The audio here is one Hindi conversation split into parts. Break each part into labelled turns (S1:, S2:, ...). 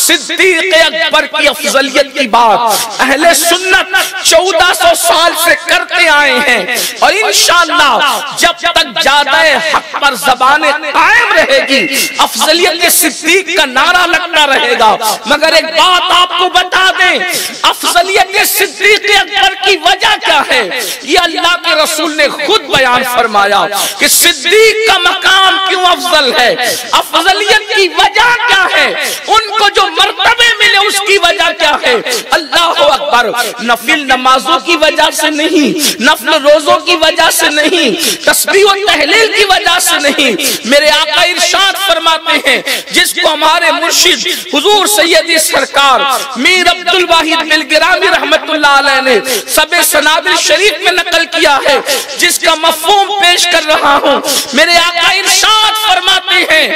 S1: सिद्दीक अकबर की अफजलियत की बात अहले सुन्नत 1400 साल से करते आए हैं और इंशाअल्लाह जब तक ज्यादा हक पर ज़बाने कायम रहेगी अफजलियत सिद्दीक का नारा लगता रहेगा। मगर एक बात आपको बता दें, अफजलियत सिद्दीक अकबर की वजह क्या है, ये अल्लाह के रसूल ने खुद बयान फरमाया कि सिद्दीक का मकाम क्यों अफजल है। अफजलियत की वजह क्या है, उनको जो मर्तबे मिले उसकी वजह क्या है। अल्लाह अकबर, नफिल नमाजों की वजह से नहीं, नफल रोजों की वजह से नहीं, तस्बीह और तहलील की वजह से नहीं। मेरे आका इरशाद फरमाते हैं, जिसको हमारे मुर्शिद हुजूर सैयदी सरकार मीर अब्दुल वाहिद बिलगिरामी रहमतुल्लाह अलैह ने सबे सनाबिल शरीफ में नकल किया है, जिसका मफहूम पेश कर रहा हूँ। मेरे आका इरशाद फरमाते हैं,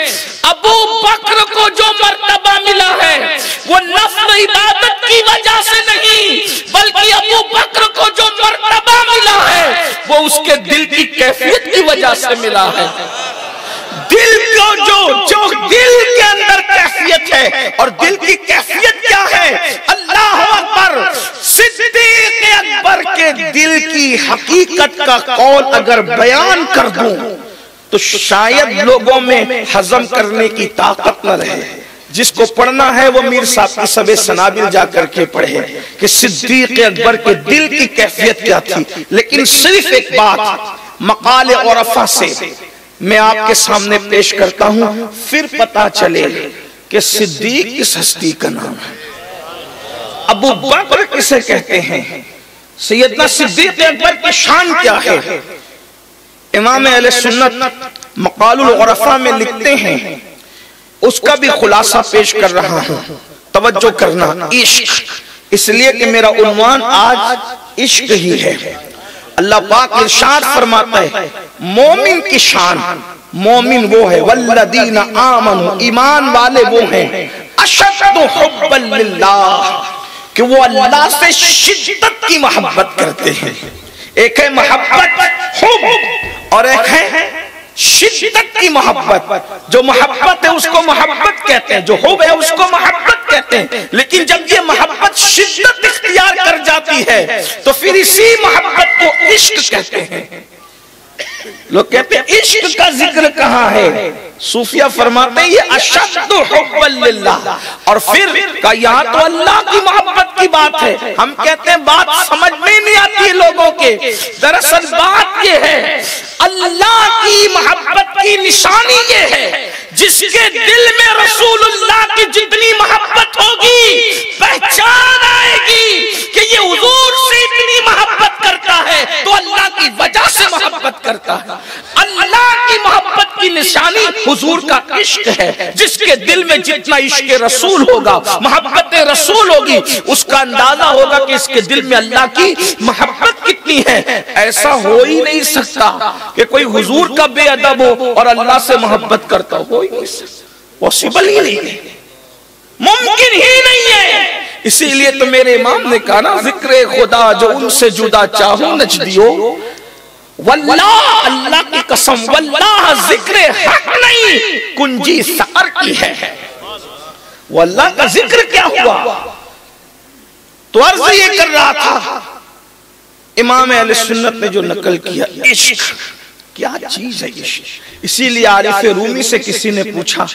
S1: अबू बकर को जो मर्तबा मिला है वो नफ्ल इबादत की वजह से नहीं, बल्कि अबू बकर को जो मर्तबा मिला है वो उसके दिल की कैफियत की वजह से मिला है। दिल को जो दिल के अंदर कैफियत है, और दिल की कैफियत क्या है, अल्लाह अकबर। सिद्दीक अकबर के दिल की हकीकत का कौल अगर बयान कर दूं तो शायद लोगों में हजम करने की ताकत न रहे। जिसको पढ़ना है वो मीर साहब की सबे सनाबिल जाकर के पढ़े कि सिद्दीक अकबर के दिल की कैफियत क्या थी। लेकिन सिर्फ एक बात मकाले औरफा से मैं आपके सामने पेश करता हूं, फिर पता चले कि सिद्दीक किस हस्ती का नाम है, अबू बकर किसे कहते हैं, सैयदना सिद्दीक अकबर की शान क्या है। इमाम अहले सुन्नत मकालुल औरफा में लिखते हैं, उसका भी खुलासा पेश कर रहा हूं, तवज्जो करना। इश्क, इसलिए कि मेरा उन्वान आज इश्क ही है। अल्लाह पाक इरशाद फरमाता है, मोमिन की शान, मोमिन वो है वल्लदीना आमनु, ईमान वाले वो हैं, अशद्दु हुब्बन लिल्लाह, कि वो अल्लाह से शिद्दत की मोहब्बत करते हैं। एक है मोहब्बत हुब और एक है शिद्दत की मोहब्बत। जो मोहब्बत है उसको मोहब्बत कहते हैं, जो हुब है उसको मोहब्बत कहते हैं। लेकिन जब ये मोहब्बत शिद्दत इख्तियार कर जाती है तो फिर इसी मोहब्बत को इश्क कहते हैं। लोग कहते हैं इश्क का जिक्र कहाँ है, सूफिया फरमाते हैं ये अशद्दु हुब्बन लिल्लाह, और फिर का यहाँ तो अल्लाह की मोहब्बत की बात है। हम कहते हैं बात समझ में नहीं आती है लोगों के। दरअसल बात ये है, अल्लाह की मोहब्बत की निशानी ये है, जिसके दिल में रसूलुल्लाह की जितनी मोहब्बत होगी पहचान आएगी कि ये हुजूर से इतनी मोहब्बत करता है तो अल्लाह की वजह से मोहब्बत करता है। अल्लाह की मोहब्बत की निशानी हुजूर का इश्क है। जिसके दिल में जितना इश्क रसूल होगा, मोहब्बत रसूल होगी, उसका अंदाजा होगा कि इसके दिल में अल्लाह की मोहब्बत कितनी है। ऐसा हो ही नहीं सकता कि कोई हुजूर का बेअदब हो और अल्लाह से मोहब्बत करता हो ही नहीं सकता, पॉसिबल ही नहीं है, मुमकिन ही नहीं है। इसीलिए तो मेरे इमाम ने कहा ना, जिक्र खुदा जो उनसे जुदा चाहो नजदियो, वल्लाह, अल्लाह की कसम, वल्लाह जिक्र हक नहीं कुंजी सकर की है। वल्लाह का जिक्र क्या हुआ, तो अर्ज ये कर रहा था इमाम अहले सुन्नत ने जो नकल किया, इश्क क्या चीज है इश्क। इसीलिए आरिफ रूमी से किसी ने पूछा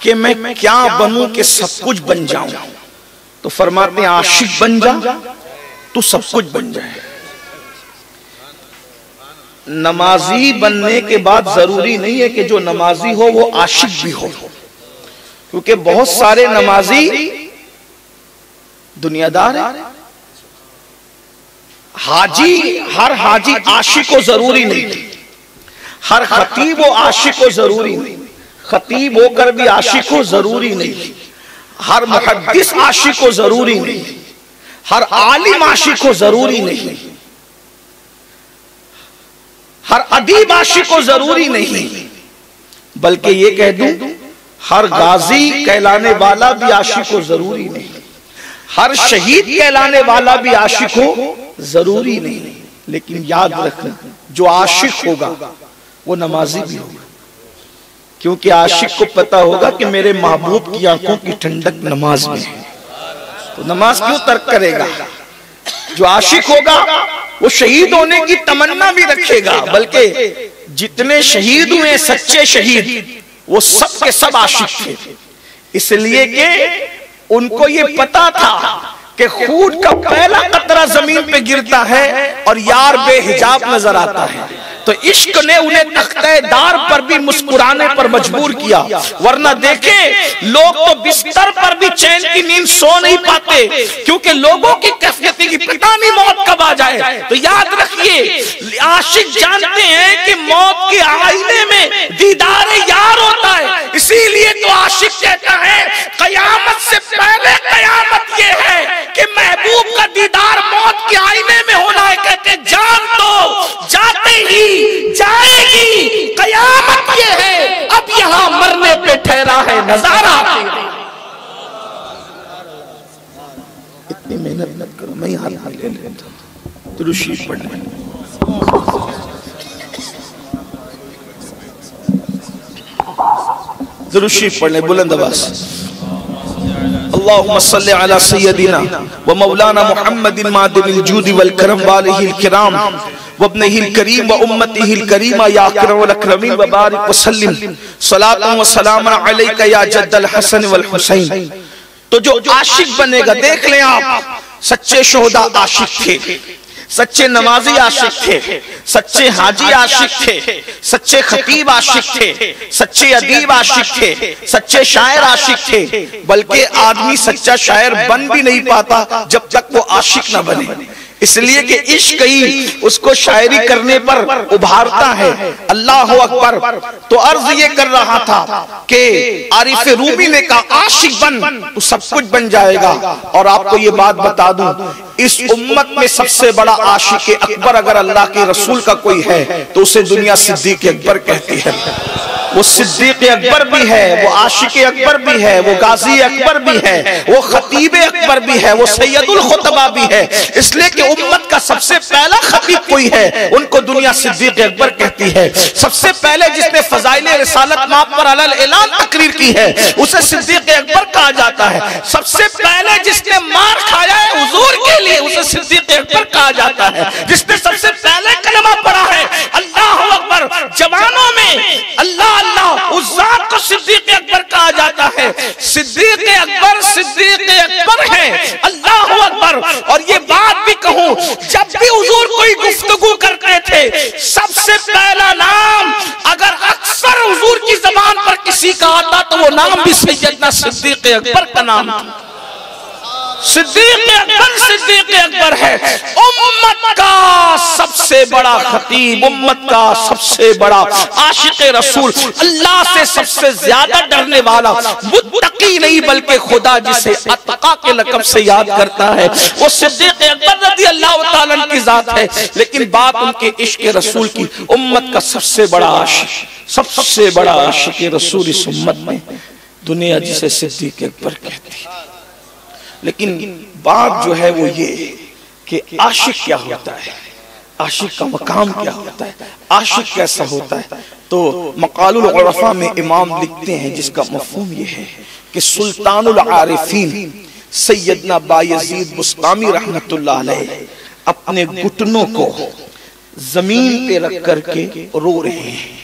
S1: कि मैं क्या बनूं कि सब कुछ बन जाऊं, तो फरमाते हैं आशिक बन जा तो सब कुछ बन जाए। नमाजी बनने के बाद जरूरी नहीं है कि जो नमाजी हो वो आशिक भी हो, क्योंकि बहुत सारे नमाजी दुनियादार है। हाजी, हर हाजी आशिक को जरूरी नहीं, हर खतीब वो आशिक को जरूरी नहीं, खतीब होकर भी आशिक को जरूरी नहीं, हर मुहद्दिस आशिक को जरूरी नहीं, हर आलिम आशिक को जरूरी नहीं, हर अदीब आशिक को जरूरी नहीं, बल्कि ये कह दूं हर गाजी कहलाने वाला भी आशिक को जरूरी नहीं, हर शहीद कहलाने वाला भी आशिक हो जरूरी नहीं। लेकिन याद रखना, जो आशिक होगा वो नमाजी भी होगा। क्योंकि आशिक को पता होगा कि मेरे महबूब की आंखों की ठंडक नमाज में है, तो नमाज क्यों तर्क करेगा। जो आशिक होगा वो शहीद होने की तमन्ना भी रखेगा, बल्कि जितने शहीद हुए सच्चे शहीद वो सब के सब आशिक थे, इसलिए कि उनको ये पता था कि खून का पहला कतरा जमीन पे गिरता है और यार बेहिजाब नजर आता है। तो इश्क ने उन्हें तख्ते-दार पर भी मुस्कुराने पर मजबूर किया, वरना देखे लोग तो बिस्तर पर भी चैन की नींद सो नहीं पाते, क्योंकि लोगों की कैफियत की पता नहीं मौत कब आ जाए। तो याद रखिए आशिक जानते हैं कि मौत के आईने में दीदार यार होता है, इसीलिए तो आशिक कहता है कयामत से पहले कयामत ये है कि महबूब का दीदार मौत के आईने में होना है। कहते जान दो जाते ही जाएगी कयामत ये है, अब यहां मरने पे ठहरा है नजारा। इतनी मेहनत मत करो, मैं हाथ में ले लेता हूं। दुरूद शरीफ पढ़ने दुरूद शरीफ पढ़ने बुलंद आवाज। अल्लाहुम्मा सल्ली अला सय्यदिना व मौलाना मुहम्मदिन मादिल जूद वल करम वालिहिल किराम व इब्निहिल करीम व उम्मतिहिल करीमा या अकरमुल अकरमीन व बारिक व सल्लिम सलातु व सलाम अलैका या जद्दल हसन वल हुसैन। तो जो आशिक बनेगा, देख लें आप, सच्चे शोहदा आशिक थे, सच्चे नमाजी आशिक थे, सच्चे हाजी आशिक थे, सच्चे खतीब आशिक थे, सच्चे अदीब आशिक थे, सच्चे शायर आशिक थे। बल्कि आदमी सच्चा शायर बन भी नहीं पाता जब तक वो आशिक ना बने, इसलिए कि इश्क ही उसको शायरी करने पर उभारता है। अल्लाह अकबर। तो अर्ज ये कर रहा था कि आरिफ रूमी ने कहा आशिक बन तो सब कुछ बन जाएगा। और आपको ये बात बता दूं, इस उम्मत में सबसे बड़ा आशिक अकबर अगर अल्लाह के रसूल का कोई है तो उसे दुनिया सिद्दीक अकबर कहती है। वो सिद्दीक अकबर भी है, वो आशिक अकबर भी है, वो गाजी अकबर भी है, वो खतीब अकबर भी है, वो सैयदुल खुतबा भी है। इसलिए कि उम्मत का सबसे पहला खतीब कोई है उनको दुनिया सिद्दीक अकबर कहती है। सबसे पहले जिसने फजाइले रिसालत माप पर अलल ऐलान तकरीर की है उसे सिद्दीक अकबर कहा जाता है। सबसे पहले जिसने मार खाया है हुजूर के लिए उसे सिद्दीक अकबर कहा जाता है। जिसने सबसे पहले कलमा पढ़ा है अल्लाह अकबर जवानों में अल्लाह अल्लाह, उस जात को सिद्दीक अकबर कहा जाता है। सिद्दीक अकबर है, अल्लाह अकबर। और ये बात भी कहूं, जब भी हुजूर कोई गुफ्तगू करते थे सबसे पहला नाम अगर अक्सर हुजूर की जबान पर किसी का आता तो वो नाम भी सैयदना सिद्दीक अकबर का नाम था। सिद्दीक अकबर है उम्मत का सबसे बड़ा खतीब, उम्मत का सबसे बड़ा आशिक रसूल, अल्लाह से सबसे ज्यादा डरने वाला, मुत्तकी नहीं बल्कि खुदा जिसे अत्का के लक़ब से याद करता है वो सिद्दीक अकबर रज़ी अल्लाह तआला की जात है। लेकिन बात उनके इश्क रसूल की, उम्मत का सबसे बड़ा आशिक, सबसे बड़ा आशिक रसूल इस उम्मत में दुनिया जिसे सिद्दीक अकबर कहती है। लेकिन बात जो है वो ये कि आशिक क्या होता है, आशिक का मकाम क्या होता है, आशिक कैसा होता है। तो मक़ालुल उरफ़ा में इमाम लिखते हैं जिसका मफ़हूम ये है कि सुल्तानुल आरिफीन सैयदना बायज़ीद बुस्तामी रहमतुल्लाह अलैह अपने घुटनों को जमीन पे रख करके रो रहे हैं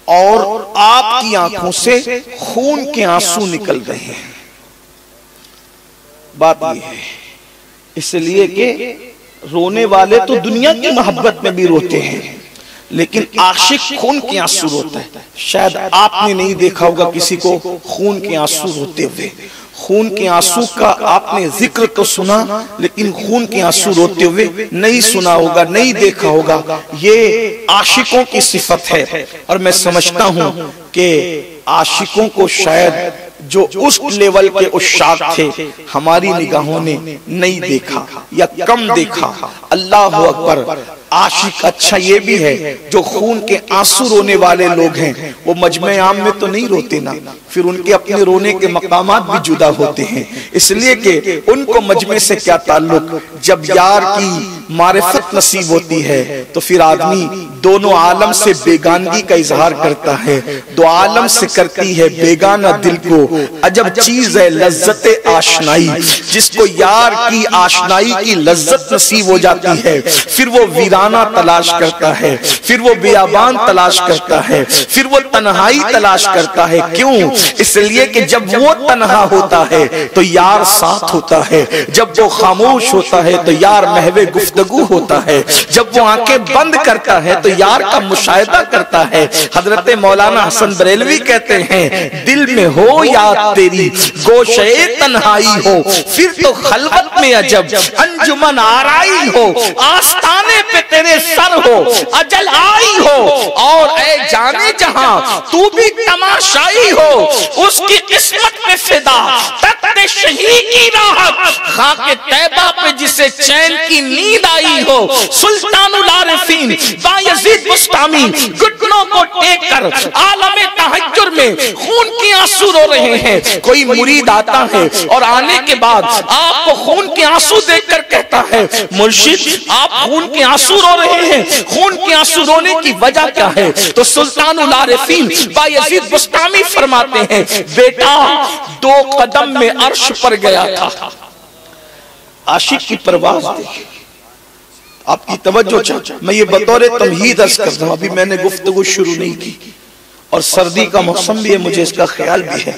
S1: और आपकी आंखों से खून के आंसू निकल रहे हैं। बात यह है इसलिए कि रोने वाले तो दुनिया की मोहब्बत में भी रोते हैं, लेकिन आशिक खून के आंसू रोता है। शायद आपने नहीं देखा होगा किसी को खून के आंसू रोते हुए। खून के आंसू का आपने जिक्र तो सुना लेकिन खून के आंसू रोते हुए नहीं सुना होगा, नहीं देखा होगा। ये आशिकों की सिफत है और मैं समझता हूं कि आशिकों को शायद जो उस लेवल के उशाक थे हमारी निगाहों ने नहीं देखा या कम देखा। अल्लाह अकबर। आशिक अच्छा ये भी है जो खून के आंसू रोने वाले लोग हैं, वो मजमे आम में तो नहीं रोते ना, फिर उनके अपने रोने के मकामात भी जुदा होते हैं, इसलिए कि उनको मजमे से क्या ताल्लुक। जब यार की मारिफत नसीब होती है तो फिर आदमी दोनों आलम से बेगानगी का इजहार करता है। दो आलम से करती है बेगाना दिल को अजब चीज है लज्जत आशनाई। जिसको यार की आशनाई की लज्जत नसीब हो जाती है, फिर वो वीराना तलाश करता है, फिर वो बियाबान तलाश करता है, फिर वो तन्हाई तलाश करता है। क्यों? इसलिए कि जब वो तन्हा होता है तो यार साथ होता है, जब वो खामोश होता है तो यार महवे गुफ्तगू होता है, जब वो आंखें बंद करता है तो यार का मुशाहिदा करता है। हजरत मौलाना हसन बरेलवी कहते हैं, दिल में हो याद तेरी गोशे तन्हाई हो, फिर तो खलवत में अजब अंजुमन आराई हो, आस्ताने पे तेरे सर हो अजल आई हो, और ऐ जाने जहां तू भी तमाशाई हो, उसकी किस्मत में फिदा तख्ते शही की राहत, खाके तैबा पे जिसे चैन की नींद आई हो। सुल्तानुल आरिफीन बायजीद बुस्तामी घुटनों को टेक कर आलमे तहज्जुर में खून के आंसू रो रहे हैं। कोई मुरीद आता है और आने के बाद आपको खून के आंसू देखकर कहता है, मुर्शिद आप खून के आंसू रो रहे हैं, खून के आंसू रोने की वजह क्या है? तो सुल्तानुल आरिफीन बायजीद बुस्तामी फरमाते हैं, बेटा 2 कदम में अर्श पर गया था। आशिक की परवाज़ देखिए, आपकी तवज्जो चाहता, मैं ये बतौर तमहीद अर्ज करता हूं, अभी मैंने गुफ्तगू शुरू नहीं की, और सर्दी का मौसम भी है, मुझे इसका ख्याल भी है,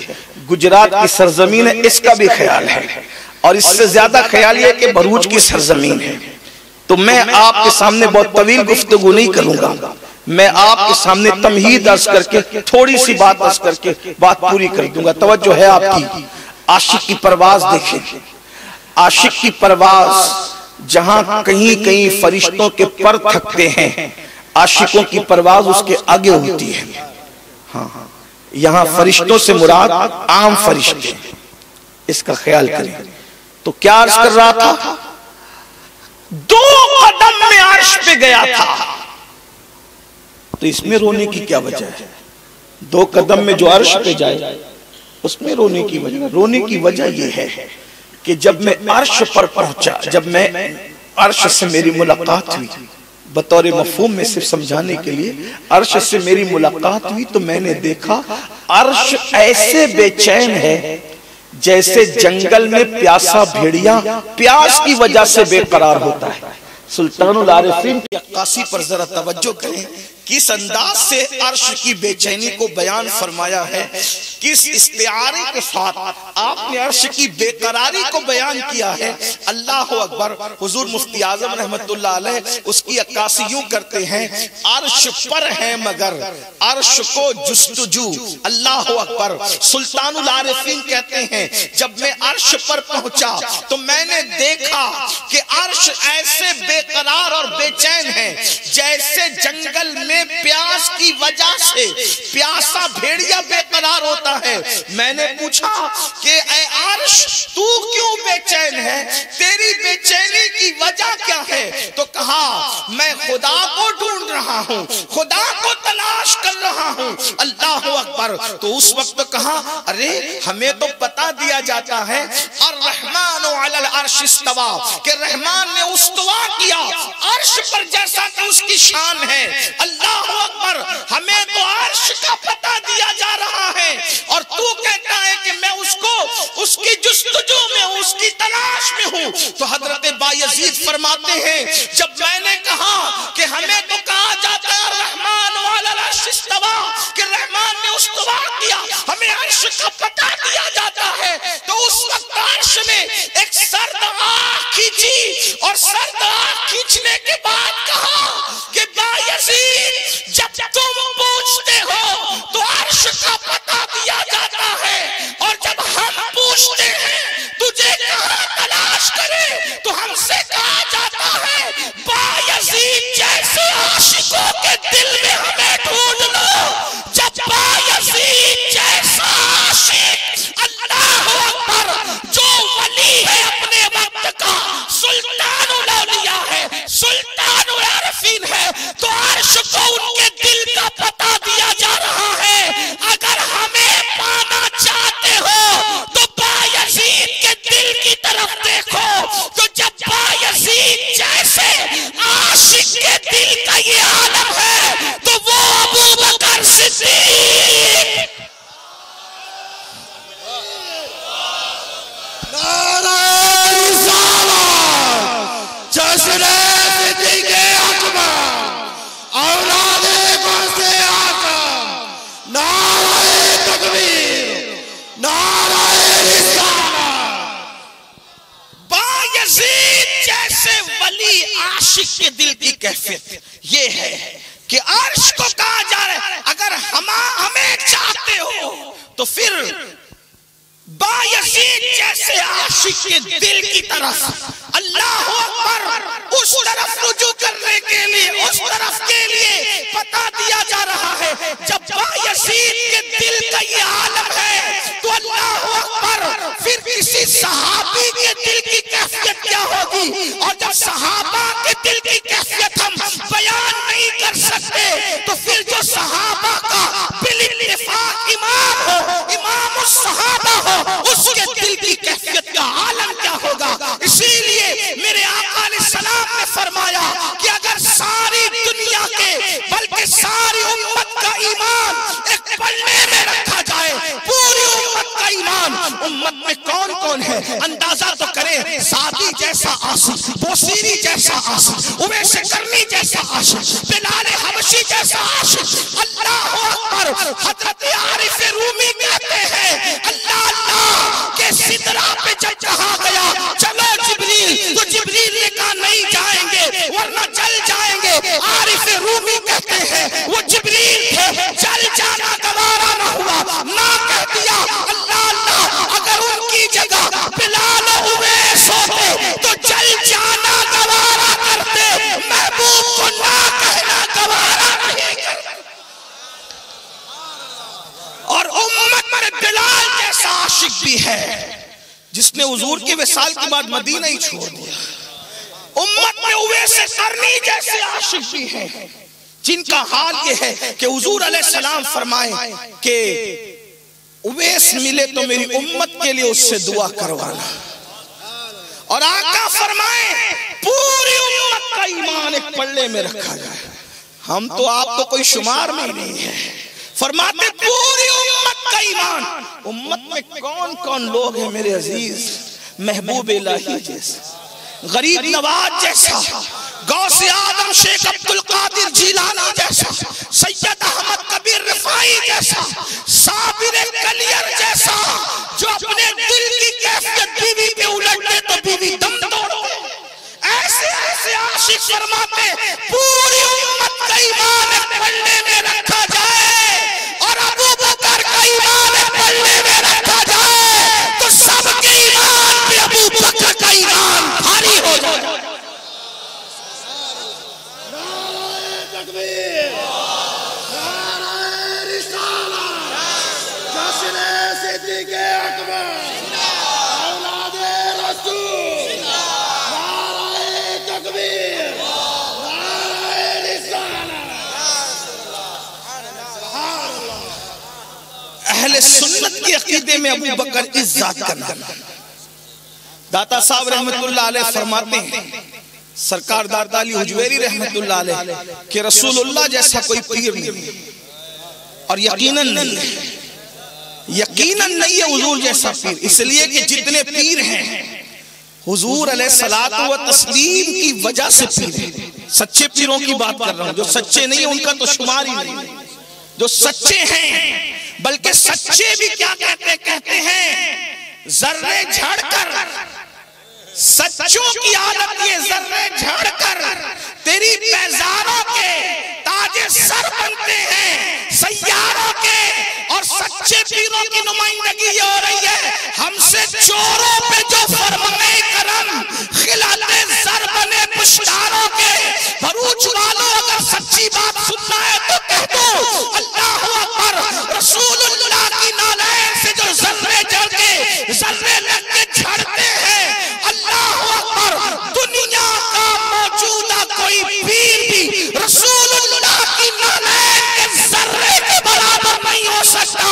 S1: गुजरात की सरजमीन है इसका भी ख्याल है, और इससे ज्यादा ख्याल ये कि भरूच की सरजमीन है। तो मैं आपके सामने बहुत तवील गुफ्तगू नहीं करूंगा, मैं आपके सामने तमहीद अर्ज करके थोड़ी सी बात अर्ज करके बात पूरी कर दूंगा। तवज्जो है आपकी। आशिक की परवाज देखें, आशिक की परवाज जहां कहीं कहीं फरिश्तों के पर थकते हैं, आशिकों की परवाज उसके आगे होती है। हाँ, यहाँ फरिश्तों से मुराद आम फरिश्ते, इसका ख्याल करें। तो क्या अर्ज कर रहा था? 2 कदम में अर्श पे गया था, तो इसमें रोने की क्या वजह है? 2 कदम में जो अर्श पे जाए उसमें रोने की वजह, रोने की वजह यह है कि जब मैं अर्श पर पहुंचा, जब मैं अर्श से मेरी मुलाकात हुई, बतौर मफहूम में सिर्फ समझाने के लिए, अर्श से मेरी मुलाकात हुई तो मैंने देखा अर्श ऐसे बेचैन है जैसे जंगल में प्यासा भेड़िया प्यास की वजह से बेकरार होता है। सुल्तानुल आरिफीन की अक्कासी पर जरा तवज्जो करें, किस अंदाज से अर्श की बेचैनी को बयान फरमाया है, किस इस्तिआरे के साथ आपने अर्श की बेकरारी को बयान किया है। अल्लाह अकबर। हुजूर मुफ्ती आजम रहमतुल्लाह अलैह उसकी अक्कासी यूं करते हैं, अर्श पर है मगर अर्श को जुस्तजू। अल्लाह अकबर। सुल्तानुल आरिफीन कहते हैं, जब मैं अर्श पर पहुंचा तो मैंने देखा कि अर्श ऐसे बेकरार और बेचैन है जैसे जंगल में प्यास की वजह से प्यासा भेड़िया बेकरार होता है। मैंने पूछा कि ऐ अर्श तू क्यों बेचैन है, तेरी बेचैनी की वजह क्या है? तो कहा मैं खुदा को ढूंढ रहा हूँ, खुदा को तलाश कर रहा हूँ। अल्लाह अकबर। तो उस वक्त कहा, अरे हमें तो पता दिया जाता है अर्रहमान अलल अर्श इस्तवा, कि रहमान ने उस्तवा किया अर्श पर जैसा कि उसकी शान है। अल्लाह अकबर। हमें तो अर्श का पता दिया जा रहा है और तू कहता है कि मैं उसको उसकी जुस्तजू में हूं, उसकी तलाश में हूं। तो हजरत बायजीद फरमाते हैं, जब मैंने कहा कि हमें तो कहा जाता है रहमान वाला अर्श इस्तवा, कि रहमान ने उस्तवा किया, हमें अर्श का पता दिया जाता है, तो उस वक्त अर्श ने एक सर्द आंख खींची और सर्द आंख खींचने के बाद कहा कि बायजीद जब तुम पूछते हो तो अर्श का पता दिया जाता है, और जब हम पूछते हैं तुझे कहां तलाश करें तो हमसे कहा जाता है बायजीद जैसे आशिकों के दिल में हमें ढूंढ लो। जब बायजीद जैसा आशिक अल्लाह अकबर तरफ देखो तो जब बायजीद जैसे आशिक के दिल का ये आलम है तो वो अबू बकर सिद्दीक। आशिक के दिल की कैफियत ये है कि अर्श को कहा जा रहा है अगर हमें चाहते हो तो फिर बायजीद जैसे आशिक के दिल की तरफ अल्लाह अकबर उस तरफ रुजू करने के लिए उस तरफ के लिए बता दिया जा रहा है। जब बायजीद के दिल का ये आलम है तो अल्लाह अकबर फिर किसी सहाबी के दिल की कैफियत क्या होगी। और जब सहाबा के दिल की कैफियत हम बयान नहीं कर सकते तो फिर जो सहाबा का बिल-इत्तिफाक इमाम हो, इमाम उस सहाबा हो, उसके दिल की कैफियत का आलम क्या होगा। इसीलिए मेरे आका अलैहिस्सलाम ने फरमाया कि अगर सारी दुनिया के बल्कि सारी उम्मत का ईमान एक पल्ले में रखा जाए, पूरी उम्मत का ईमान, उम्मत में कौन कौन है अंदाजा तो करें। सादी जैसा आशिक, बोसीरी जैसा आशिक, उवैस करनी जैसा आशिक, बिलाल हबशी जैसा आशिक। अल्लाह अकबर। हजरत आरिफ रूमी कहते हैं अल्लाह अल्लाह के सिदरा पे जब कहा गया चलो जिब्रील, तो जिब्रील ने कहा नहीं जाएंगे वरना जल जाएंगे। आरिफ रूमी कहते हैं वो जिब्रील थे, जल जाना गवारा न हुआ, ना कह दिया अल्लाह अल्लाह अगर उनकी जगह बिलाल उवैस होते तो जल जाना गवारा करते, महबूब को ना कहना गवारा नहीं करते। और उम्मत में बिलाल जैसा आशिक भी है जिसने हुजूर के विसाल के बाद मदीना ही छोड़ दिया। उम्मत में उवैस करनी जैसे आशिक भी हैं जिनका हाल ये है कि हुजूर अलैहिस्सलाम फरमाए कि उवैस मिले तो मेरी उम्मत के लिए उससे दुआ करवाना। और आका फरमाए पूरी उम्मत का ईमान एक पल्ले में रखा जाए। हम तो आप तो कोई शुमार में ही नहीं है। फरमाते पूरी उम्मत का ईमान। उम्मत में कौन कौन लोग हैं मेरे अजीज। महबूब इलाही जैसा, गरीब नवाज जैसा, गौसे आदम शेख अब्दुल कादिर जीलानी जैसा, सैयद अहमद कबीर रिफाई जैसा, साबिर कलियर जैसा, जो अपने दिल की कैफियत बीवी पे उलटते तो बीवी दम तोड़ते। ऐसे ऐसे आशिक फरमाते पूरी उम्मत का ईमान पल्ले में रखा जाए और अबू बकर का ईमान पल्ले में रखा जाए तो सबके ईमान पे अबू बकर का ईमान भारी हो जाए। अहले सुन्नत के अकीदे में अबू बकर इज्जत करना। दाता साहब रहमतुल्लाह अलैह फरमाते हैं, सरकार दाता अली हुजवेरी रहमतुल्लाह अलैह कि रसूलुल्लाह जैसा कोई पीर नहीं और यकीनन नहीं है, यकीनन नहीं है हुजूर जैसा पीर। इसलिए कि जितने पीर हैं हुजूर अलैहिस्सलातु व तस्लीम की वजह से पीर हैं। सच्चे पीरों की बात कर रहा हूं, जो सच्चे नहीं है उनका तो शुमार ही नहीं। जो सच्चे हैं बल्कि सच्चे भी क्या कहते हैं जर्रे झड़कर, सच्चों की आदत ये जर्रे झड़कर तेरी पैजारों के ताजे सर बनते हैं सैयारों के। और सच्चे पीरों की नुमाइंदगी ये हो रही है हमसे चोरों पे जो फरमाए करम खिलाते सर बने पुश्तारों के। भरूच वालों अगर सच्ची बात सुनना है तो कह दो अल्लाह अकबर। रसूलुल्लाह की नालैन से जो जर्रे जड़ के जर्रे लग के झड़ते हैं अल्लाह अकबर। दुनिया का मौजूदा कोई पीर भी रसूलुल्लाह की नालैन के जर्रे के बराबर नहीं हो सकता।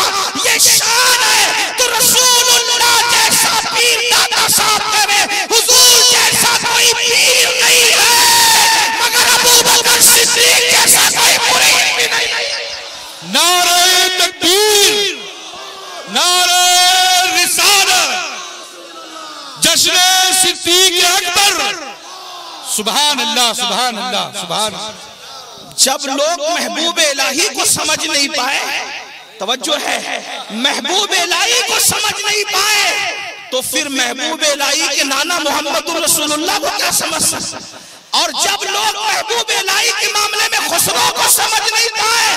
S1: ये शान है तो रसूलुल्लाह जैसा पीर
S2: जश्न सिद्दीक अकबर। सुभान अल्लाह, सुभान अल्लाह, सुभान।
S1: जब लोग महबूब इलाही को समझ नहीं पाए, तवज्जो है, महबूब इलाही को समझ नहीं पाए तो फिर महबूब इलाही के नाना मोहम्मद रसूलुल्लाह को क्या समझ सकते। और जब लोग महबूब इलाही के मामले में खुसरो को समझ नहीं पाए,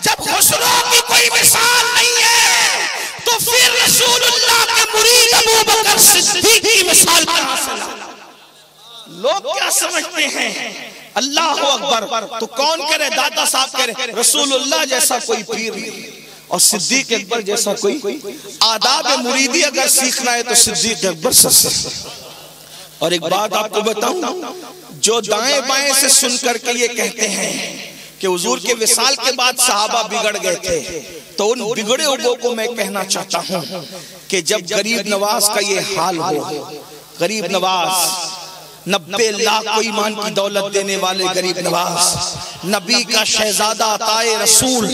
S1: जब खुसरो की कोई मिसाल नहीं है तो फिर रसूलुल्लाह के मुरीद अबू बकर सिद्दीक की मिसाल कहां से ला। लोग क्या समझते हैं, अल्लाह अकबर तो कौन करे, दादा साहब करे, रसूलुल्लाह जैसा कोई पीर नहीं और सिद्दीक अकबर जैसा कोई। आदाब मुरीदी अगर सीखना है तो सिद्दीक अकबर से। और एक बात आपको बताऊं, जो दाएं बाएं से सुन करके ये कहते हैं कि हुजूर के विसाल के बाद सहाबा बिगड़ गए थे, तो उन बिगड़े लोगों को मैं कहना चाहता हूं कि जब गरीब नवाज का ये हाल हो, गरीब नवाज 90 लाख को ईमान की दौलत देने वाले गरीब नवाज, नबी का शहजादा अताए रसूल,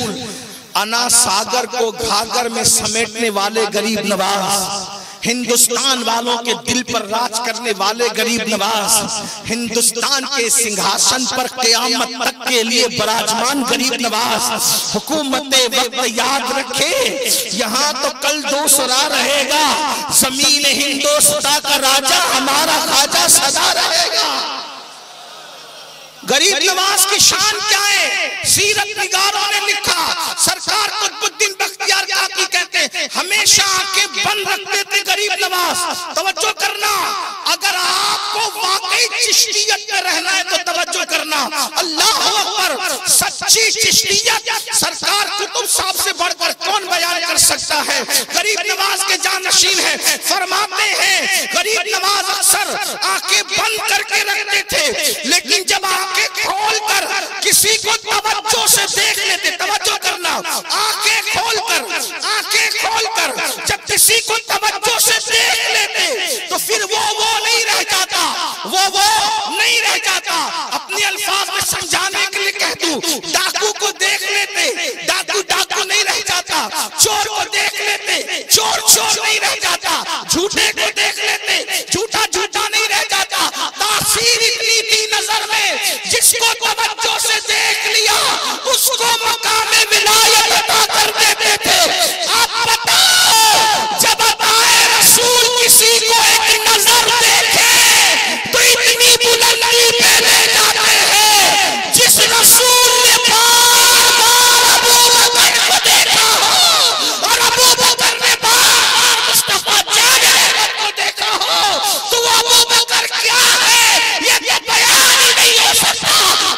S1: अना सागर को घाघर में समेटने वाले गरीब नवाज, हिंदुस्तान वालों के दिल पर राज करने वाले गरीब नवाज, हिंदुस्तान के सिंहासन पर क़यामत तक के लिए विराजमान गरीब नवाज, हुकूमत वक्त याद रखे, यहाँ तो कल दूसरा रहेगा, जमीन हिंदुस्तान का राजा हमारा खाजा सदा रहेगा। गरीब नवाज की शान क्या है, सीरत निगारों ने लिखा, सरकार कुतुबुद्दीन बख्तियार काकी कहते हैं हमेशा आंखें बंद रखते थे गरीब नवाज। तवज्जो करना, अगर आपको वाकई चिश्तियत में रहना है तो तवज्जो करना, अल्लाह अकबर, सच्ची चिश्तियत सरकार कुतुब साहब से बढ़कर कौन बयान कर सकता है। गरीब नवाज के जानशीन है, फरमाते हैं गरीब नवाज अक्सर आंखें बंद करके रखते थे, लेकिन जब आंखें खोलकर किसी को तवज्जो से देख लेते, तवज्जो करना, आंखें खोलकर जब किसी को तवज्जो से देख लेते तो फिर वो नहीं रह जाता, वो नहीं रह जाता। अपने अल्फाज में समझाने के लिए कह दूं, डाकू को देख लेते, डाकू नहीं रह जाता, चोर को देख लेते, चोर नहीं रह जाता, झूठे को देख लेते, झूठा नहीं रह जाता। तासीर इतनी थी नजर में, जिसको तवज्जो से देख लिया उसको मकामे विलायत अता कर देते थे। आप बताओ, जब अताए रसूल किसी को एक नजर देखे तो इतनी बुलंदी पे ले जाते हैं, जिस रसूल ने बार-बार अबू बकर को देखा हो और अबू बकर ने बार-बार मुस्तफा जाने को देखा हो, तो वो अबू बकर क्या है ये बयान ही नहीं हो सकता।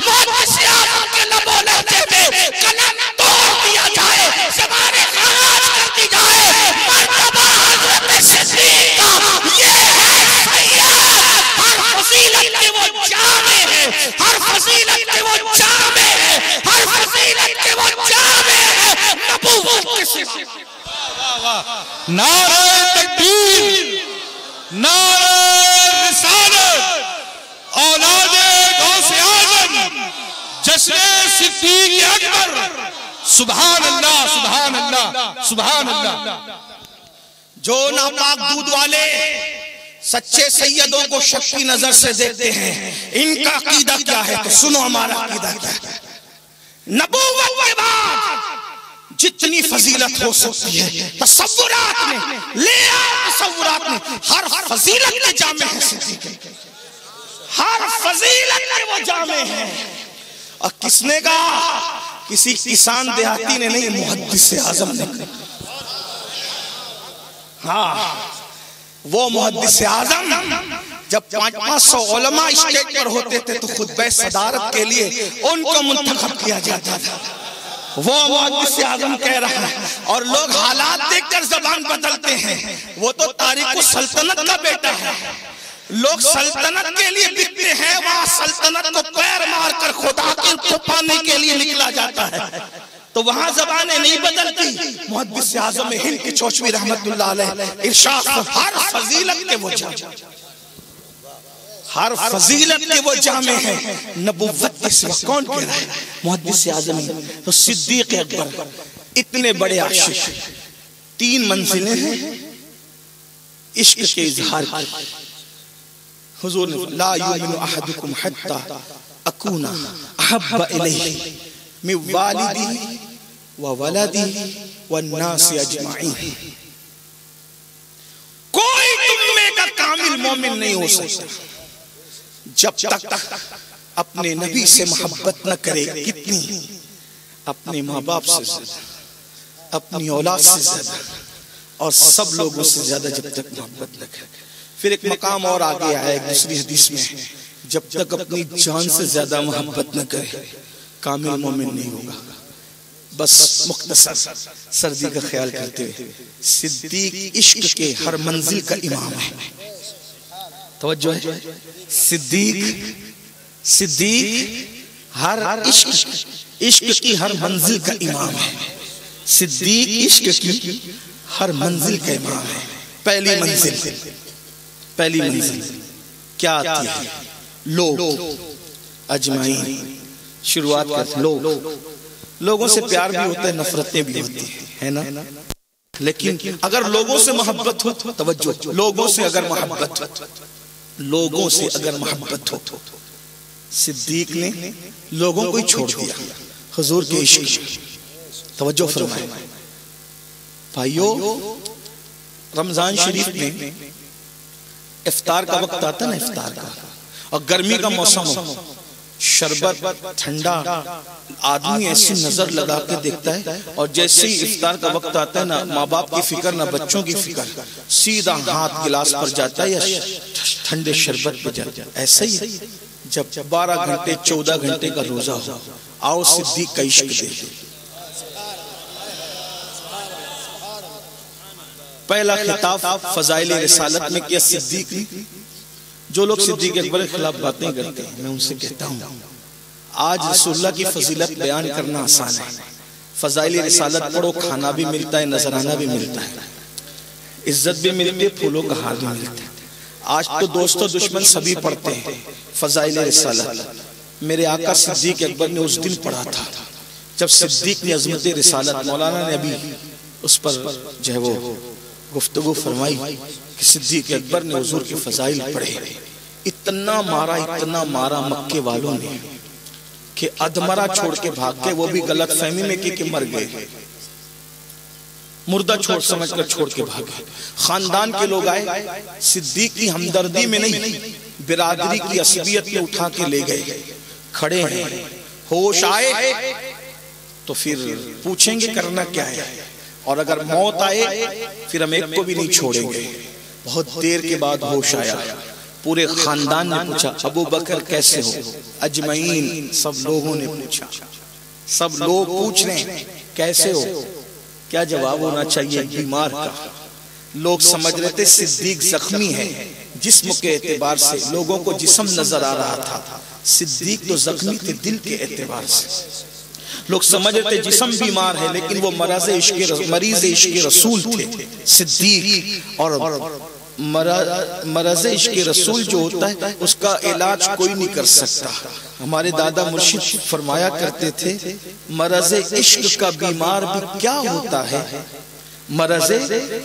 S1: मुहद्दिस आज़म के लबो लहजे में कलम तोड़ दिया जाए, ज़बाने खारिज कर दी जाए, मर्तबा हज़रत सिद्दीक का ये है सैयद। हर फजीलत के वो जामे हैं, हर फजीलत के वो जामे हैं, हर फजीलत के वो जामे हैं नबूवत के सिवा।
S2: नारे तकबीर, नारे रिसालत, औलादे गौसे आज़म, जश्न सिद्दीक अकबर। सुभान अल्लाह, सुभान अल्लाह, सुभान अल्लाह।
S1: जो नापाक दूध वाले सच्चे सैयदों को शक की नजर से देखते हैं, इनका अकीदा क्या है तो सुनो हमारा अकीदा क्या है। नबूवत के बाद जितनी फजीलत हो सकती है तसव्वुरात में ले आओ, तसव्वुरात में हर फजीलत के जामे हैं सिद्दीक, हर फजीलत के वो जामे हैं। और किसने कहा, किसी किसान देहाती ने नहीं, मुहद्दिस आज़म ने। हाँ, वो मुहद्दिस आज़म जब 500 उलमा स्टेज पर होते थे तो खुतबे सदारत के लिए उनको मुंतखब किया जाता था। वो मुहद्दिस आज़म कह रहा है और लोग हालात देखकर जबान बदलते हैं। वो तो तारीख़ सल्तनत का बेटा है, लोग सल्तनत के लिए बिकते हैं, वहां सल्तनत को पैर मारकर खुदा को पाने के लिए निकला जाता है, तो वहां जबानें नहीं बदलती। मुहद्दिस आज़म हिंद की चौचवी रहमतुल्लाह अलैह इरशाद, हर फजीलत के वो जामे, हर फजीलत के वो जामे हैं नबूवत के सिवा। कौन कह रहा है, मुहद्दिस आज़म। तो सिद्दीक अकबर इतने बड़े आशिक, 3 मंजिलें हैं, इश्क के इजहार की। हुजूर ने ला युमिनु अहदुकुम हत्ता अकूना अहब्बा इलैहि मिन वालिदिही व वलदिही वन्नासि अजमाइन। कोई तुम में का कामिल मोमिन नहीं हो सकता जब तक अपने नबी से मोहब्बत न करे। कितनी? अपने माँ बाप से ज्यादा, अपनी औलाद से ज्यादा और सब लोगों से ज्यादा जब तक मोहब्बत न करे। फिर एक मकाम और आगे आया एक दूसरी हदीस में, जब तक अपनी जान से ज्यादा मोहब्बत न करे कामिल मोमिन नहीं होगा। बस मुख्तसर सर्दी का ख्याल करते हुए, सिद्दीक इश्क के हर मंजिल का इमाम है। तवज्जो है, सिद्दीक हर इश्क की हर मंजिल का इमाम है। सिद्दीक इश्क की हर मंजिल का इमाम है। पहली मंजिल क्या आती है? लोग अजमाइन। शुरुआत करते लोगों से प्यार भी होता है, नफरतें भी होती है ना। लेकिन अगर लोगों से मोहब्बत हो, तवज्जो, लोगों से अगर मोहब्बत हो, सिद्दीक ने लोगों को ही छोड़ दिया हुजूर के इश्क में। तवज्जो फरमाए भाइयों, रमजान शरीफ में इफ्तार का वक्त आता है ना, इफ्तार का, और गर्मी का मौसम हो, शरबत ठंडा, आदमी ऐसी नजर लगा के देखता है और जैसे ही इफ्तार का वक्त आता है ना, माँ बाप की फिक्र ना बच्चों की फिक्र, सीधा हाथ गिलास पर जाता है या ठंडे शरबत पर जाता है। ऐसा ही जब 12 घंटे 14 घंटे का रोजा हो, आओ सिद्दीक का इश्क दे। पहला खिताब फजाइल रिसालत में किया सिद्दीक ने। जो लोग सिद्दीक अकबर के खिलाफ बातें करते हैं, मैं उनसे कहता हूं, आज रसूलुल्लाह की फजीलत बयान करना आसान है। फजाइल रिसालत पढ़ो, खाना भी मिलता है, नजराना भी मिलता है, इज्जत भी मिलती है, फूलों का हार भी मिलता है। आज तो दोस्तों दुश्मन सभी पढ़ते हैं फजाइल रिसालत। मेरे आका सिद्दीक अकबर ने उस दिन पढ़ा था जब सिद्दीक ने अजमत रिसालत, मौलाना ने अभी उस पर जो है वो गुफ्तगू फरमाई कि सिद्दीक अकबर ने हुजूर के फजाइल पढ़े। इतना मारा मक्के वालों ने कि अधमरा छोड़ के भाग के, वो भी गलत फहमी में कि मर गए, मुर्दा छोड़ समझकर छोड़ के भागे। खानदान के लोग आए, सिद्दीक की हमदर्दी में नहीं, बिरादरी की असबियत में उठा के ले गए। खड़े हैं, होश आए तो फिर पूछेंगे करना क्या है, और अगर मौत आए फिर हम एक को भी नहीं छोड़ेंगे। बहुत देर के बाद होश आया, पूरे खानदान ने पूछा अबू बकर कैसे हो? अजमईन, सब लोगों ने पूछा, सब लोग पूछ रहे हैं कैसे हो। क्या जवाब होना चाहिए बीमार का? लोग समझ रहे थे सिद्दीक जख्मी है, जिस्म के एतबार से लोगों को जिस्म नजर आ रहा था, सिद्दीक तो जख्मी थे दिल के एतबार से। लोग समझ रहे थे जिस्म बीमार है, लेकिन वो मरीज इश्क रसूल थे सिद्दीक। और मरज़ इश्क रसूल जो होता है उसका इलाज कोई नहीं कर सकता। हमारे दादा मुर्शिद फरमाया करते थे, मरज़ इश्क का बीमार भी क्या होता है, मरज़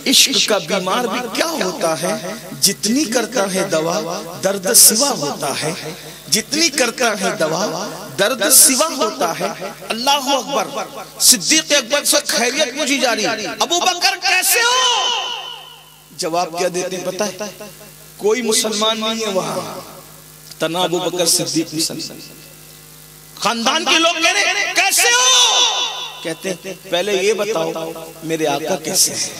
S1: इश्क का बीमार भी क्या होता है, जितनी करता है दवा दर्द सिवा होता है, जितनी करता है दवा दर्द सिवा होता है। अल्लाह अकबर। सिद्दीक अकबर से खैरियत पूछी जा रही है, अबू बकर कैसे हो? जवाब क्या देते हैं पता है? कोई मुसलमान नहीं है वहां, तना अबू बकर सिद्दीक मुसलमान। खानदान के लोग कह रहे कैसे हो? कहते हैं पहले ये बताओ मेरे आका कैसे हैं,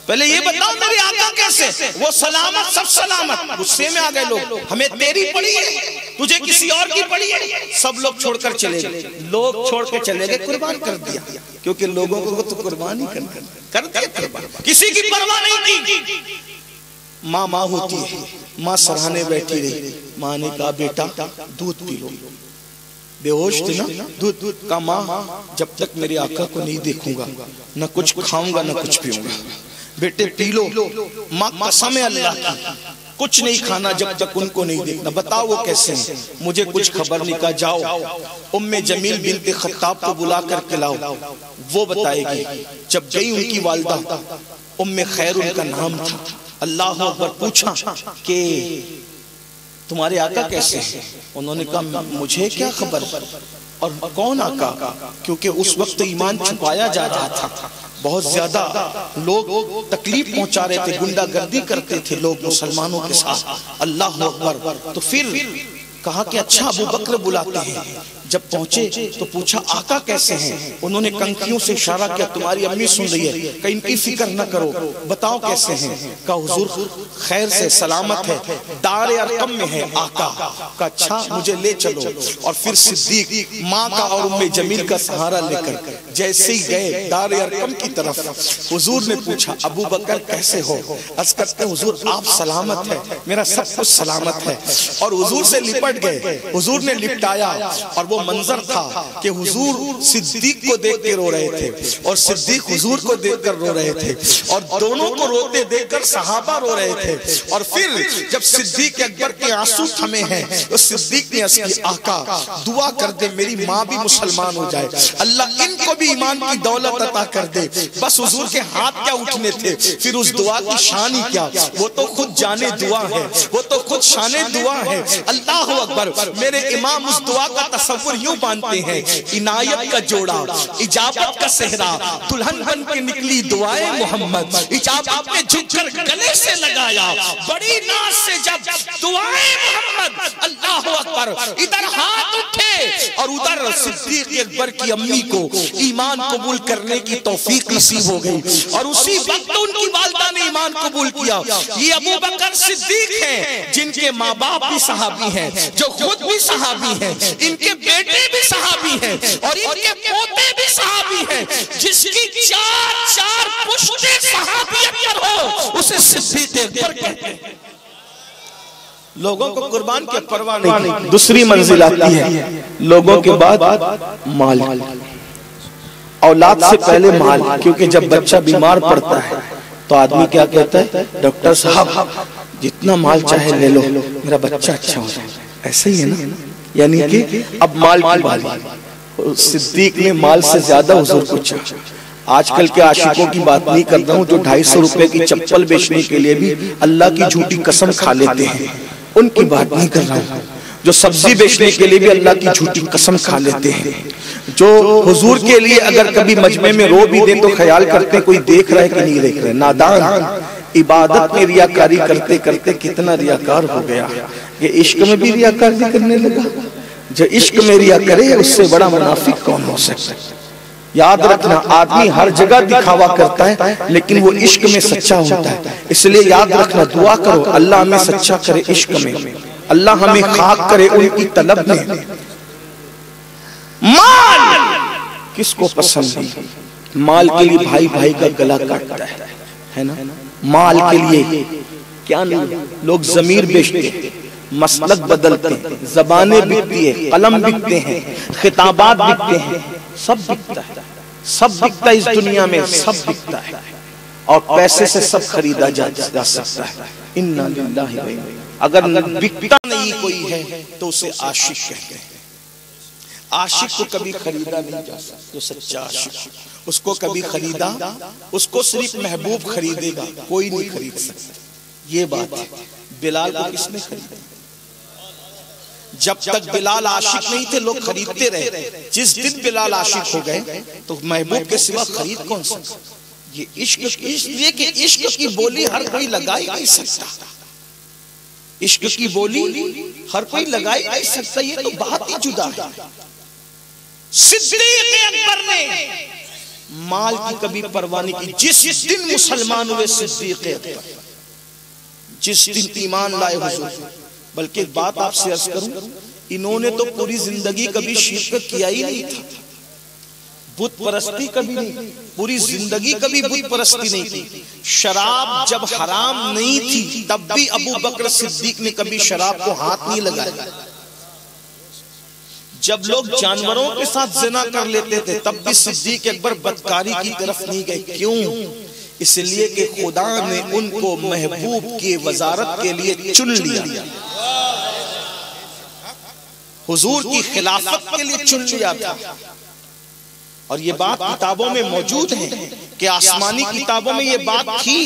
S1: पहले ये बताओ मेरे आका कैसे। वो सलामत, सब सलामत। गुस्से में आ गए लोग, हमें तेरी पड़ी है, तुझे किसी और की पड़ी है। सब लोग छोड़कर चले गए, लोग छोड़ के चले गए, कुर्बान कर दिया, क्योंकि लोगों को तो कुर्बान ही कर दिया, कुर्बान, किसी की परवाह नहीं की। माँ होती है, माँ सराहने बैठी रही, माँ ने कहा बेटा दूध पी लो। बेहोश थे ना, दूध का माँ जब तक मेरे आका को नहीं देखूंगा न कुछ खाऊंगा न कुछ पीऊंगा। बेटे पी लो, माँ कसम है अल्लाह की, कुछ नहीं खाना जब तक उनको नहीं देखना। बताओ वो कैसे हैं? मुझे कुछ खबर नहीं। कहा जाओ उम्मे जमील बिनते खत्ताब को बुला कर के लाओ, वो बताएगी। जब गई उनकी वालिदा उम्मे खैर उनका नाम था। अल्लाह अकबर। पूछा कि तुम्हारे आका कैसे हैं? उन्होंने कहा मुझे क्या खबर, और कौन आका? क्योंकि उस वक्त ईमान छुपाया जा रहा था, बहुत ज्यादा लोग तकलीफ पहुंचा रहे थे, गुंडागर्दी करते थे लोग मुसलमानों के साथ। अल्लाह अकबर। तो फिर कहा कि अच्छा अबू बकर बुलाते हैं। जब पहुंचे तो पूछा आका कैसे हैं? उन्होंने कंखियों से इशारा किया, तुम्हारी अम्मी सुन रही है, कहीं इनकी फिक्र न करो, बताओ कैसे हैं? कहा हुजूर खैर से सलामत है, दार अरकम में है आका। का अच्छा मुझे ले चलो। और फिर सिद्दीक माँ का और उम्मे जमील का सहारा लेकर जैसे ही गए दार अरकम की तरफ, हुजूर ने पूछा अबू बकर कैसे हो? अर्ज़ करते हुजूर आप सलामत है, मेरा सब कुछ सलामत है। और हुजूर से लिपट गए, हुजूर ने लिपटाया। और वो मंजर था कि हुजूर सिद्दीक को देख के रो रहे थे और सिद्दीक हुजूर को देखकर रो रहे थे, और दोनों को रोते देखकर सहाबा रो रहे थे। और फिर जब सिद्दीक अकबर के आंसू थमे हैं तो सिद्दीक ने अर्ज़ की आका दुआ कर दे मेरी माँ भी मुसलमान हो जाए, अल्लाह इनको भी ईमान की दौलत अता कर दे। बस हुजूर के हाथ क्या उठने थे, फिर उस दुआ की शान ही क्या, वो तो खुद जाने दुआ है, वो तो खुद शाने दुआ है। अल्लाह अकबर। मेरे इमाम उस दुआ का तसव्वुर यूं बांधते हैं, इनायत का जोड़ा, इजाबत का सेहरा, दुल्हन बन के निकली दुआए मोहम्मद, इजाबत ने झुककर गले से लगाया, बड़ी नाज से जब दुआए मोहम्मद। अल्लाह अकबर। इधर हाथ उठे और उधर सिद्दीक अकबर की अम्मी को ईमान कबूल करने की तौफीक नसीब हो गई, और उसी वक्त उनकी वालिदा ने ईमान कबूल किया। ये अबू बकर सिद्दीक हैं जिनके माँ बाप भी सहाबी हैं, जो खुद भी सहाबी हैं, इनके बेटे भी सहाबी हैं, और इनके पोते भी सहाबी हैं। जिसकी चार पुश्ते सहाबियत पर हो उसे सिद्दीक अकबर कहते हैं। लोगों को कुर्बान की परवाह नहीं। दूसरी मंजिल आती है लोगों के बाद माल, औलाद से पहले माल। क्योंकि जब बच्चा बीमार पड़ता है तो आदमी क्या कहता है, डॉक्टर साहब जितना माल चाहे ले लो, मेरा बच्चा अच्छा हो जाए। ऐसे ही है ना, यानी कि अब माल की बात। सिद्दीक ने माल से ज्यादा हुजूर को चाहा। आजकल के आशिकों की बात नहीं कर रहा हूँ, जो 250 रुपए की चप्पल बेचने के लिए भी अल्लाह की झूठी कसम खा लेते हैं, उनकी बात नहीं कर रहा हूँ। जो सब्जी बेचने के लिए भी अल्लाह की झूठी कसम खा लेते हैं, जो हुजूर के लिए अगर कभी मजमे में रो भी दे तो ख्याल करते कोई देख रहा है कि नहीं देख रहे। नादान इबादत में रियाकारी करते करते कितना रियाकार हो गया, ये इश्क में भी रियाकारी करने लगा। जो इश्क में रिया करे उससे बड़ा मुनाफिक कौन हो सकता है? याद रखना, आदमी हर जगह दिखावा करता है लेकिन वो इश्क में सच्चा होता है। इसलिए याद रखना, दुआ करो अल्लाह हमें सच्चा करे इश्क में, अल्लाह हमें खाक करे उनकी तलब में। माल किसको पसंद नहीं? माल के लिए भाई भाई का गला काटता है ना। माल के लिए क्या नहीं, लोग जमीर बेचते हैं, मसलक बदलते हैं, जबानें बिकती है, कलम बिकते हैं, खिताबात बिकते हैं, सब बिकता है, सब बिकता है इस दुनिया में, सब बिकता है। और पैसे से सब खरीदा जा सकता है। इन्ना लिल्लाहि व इन्ना, अगर बिकता नहीं कोई है तो उसे आशिक कहते हैं। आशिक को कभी खरीदा नहीं जा सकता, जो सच्चा आशिक उसको कभी खरीदा, उसको सिर्फ महबूब खरीदेगा, कोई नहीं खरीद सकता। ये बात है। बिलाल को किसने खरीदा? जब तक बिलाल आशिक नहीं थे लोग खरीदते रहे। जिस दिन बिलाल आशिक हो गए तो महबूब के सिवा खरीद कौन सकता? ये इश्क, इसलिए कि इश्क की बोली हर कोई लगा ही नहीं सकता। इश्क की बोली हर कोई लगा ही नहीं सकता, ये तो बात ही जुदा है। सिद्दीक अकबर ने माल की कभी परवाह नहीं की। जिस दिन मुसलमान हुए सिद्दीक अकबर, जिस दिन ईमान लाए हुजूर, बल्कि एक बात आपसे अर्ज करूं, इन्होंने तो पूरी जिंदगी कभी शिरक किया ही नहीं था, बुत परस्ती कभी नहीं, पूरी जिंदगी कभी बुत परस्ती नहीं की। शराब जब हराम नहीं थी तब भी अबू बकर सिद्दीक ने कभी शराब को हाथ नहीं लगाया। जब लोग जानवरों के साथ जिना कर लेते थे तब भी सिद्दीक अकबर बदकारी की तरफ नहीं गए। क्यों? इसलिए कि खुदा ने उनको महबूब की वजारत के लिए चुन लिया, हुजूर की खिलाफत के लिए चुन लिया था। और ये बात किताबों में मौजूद है कि आसमानी किताबों में ये बात थी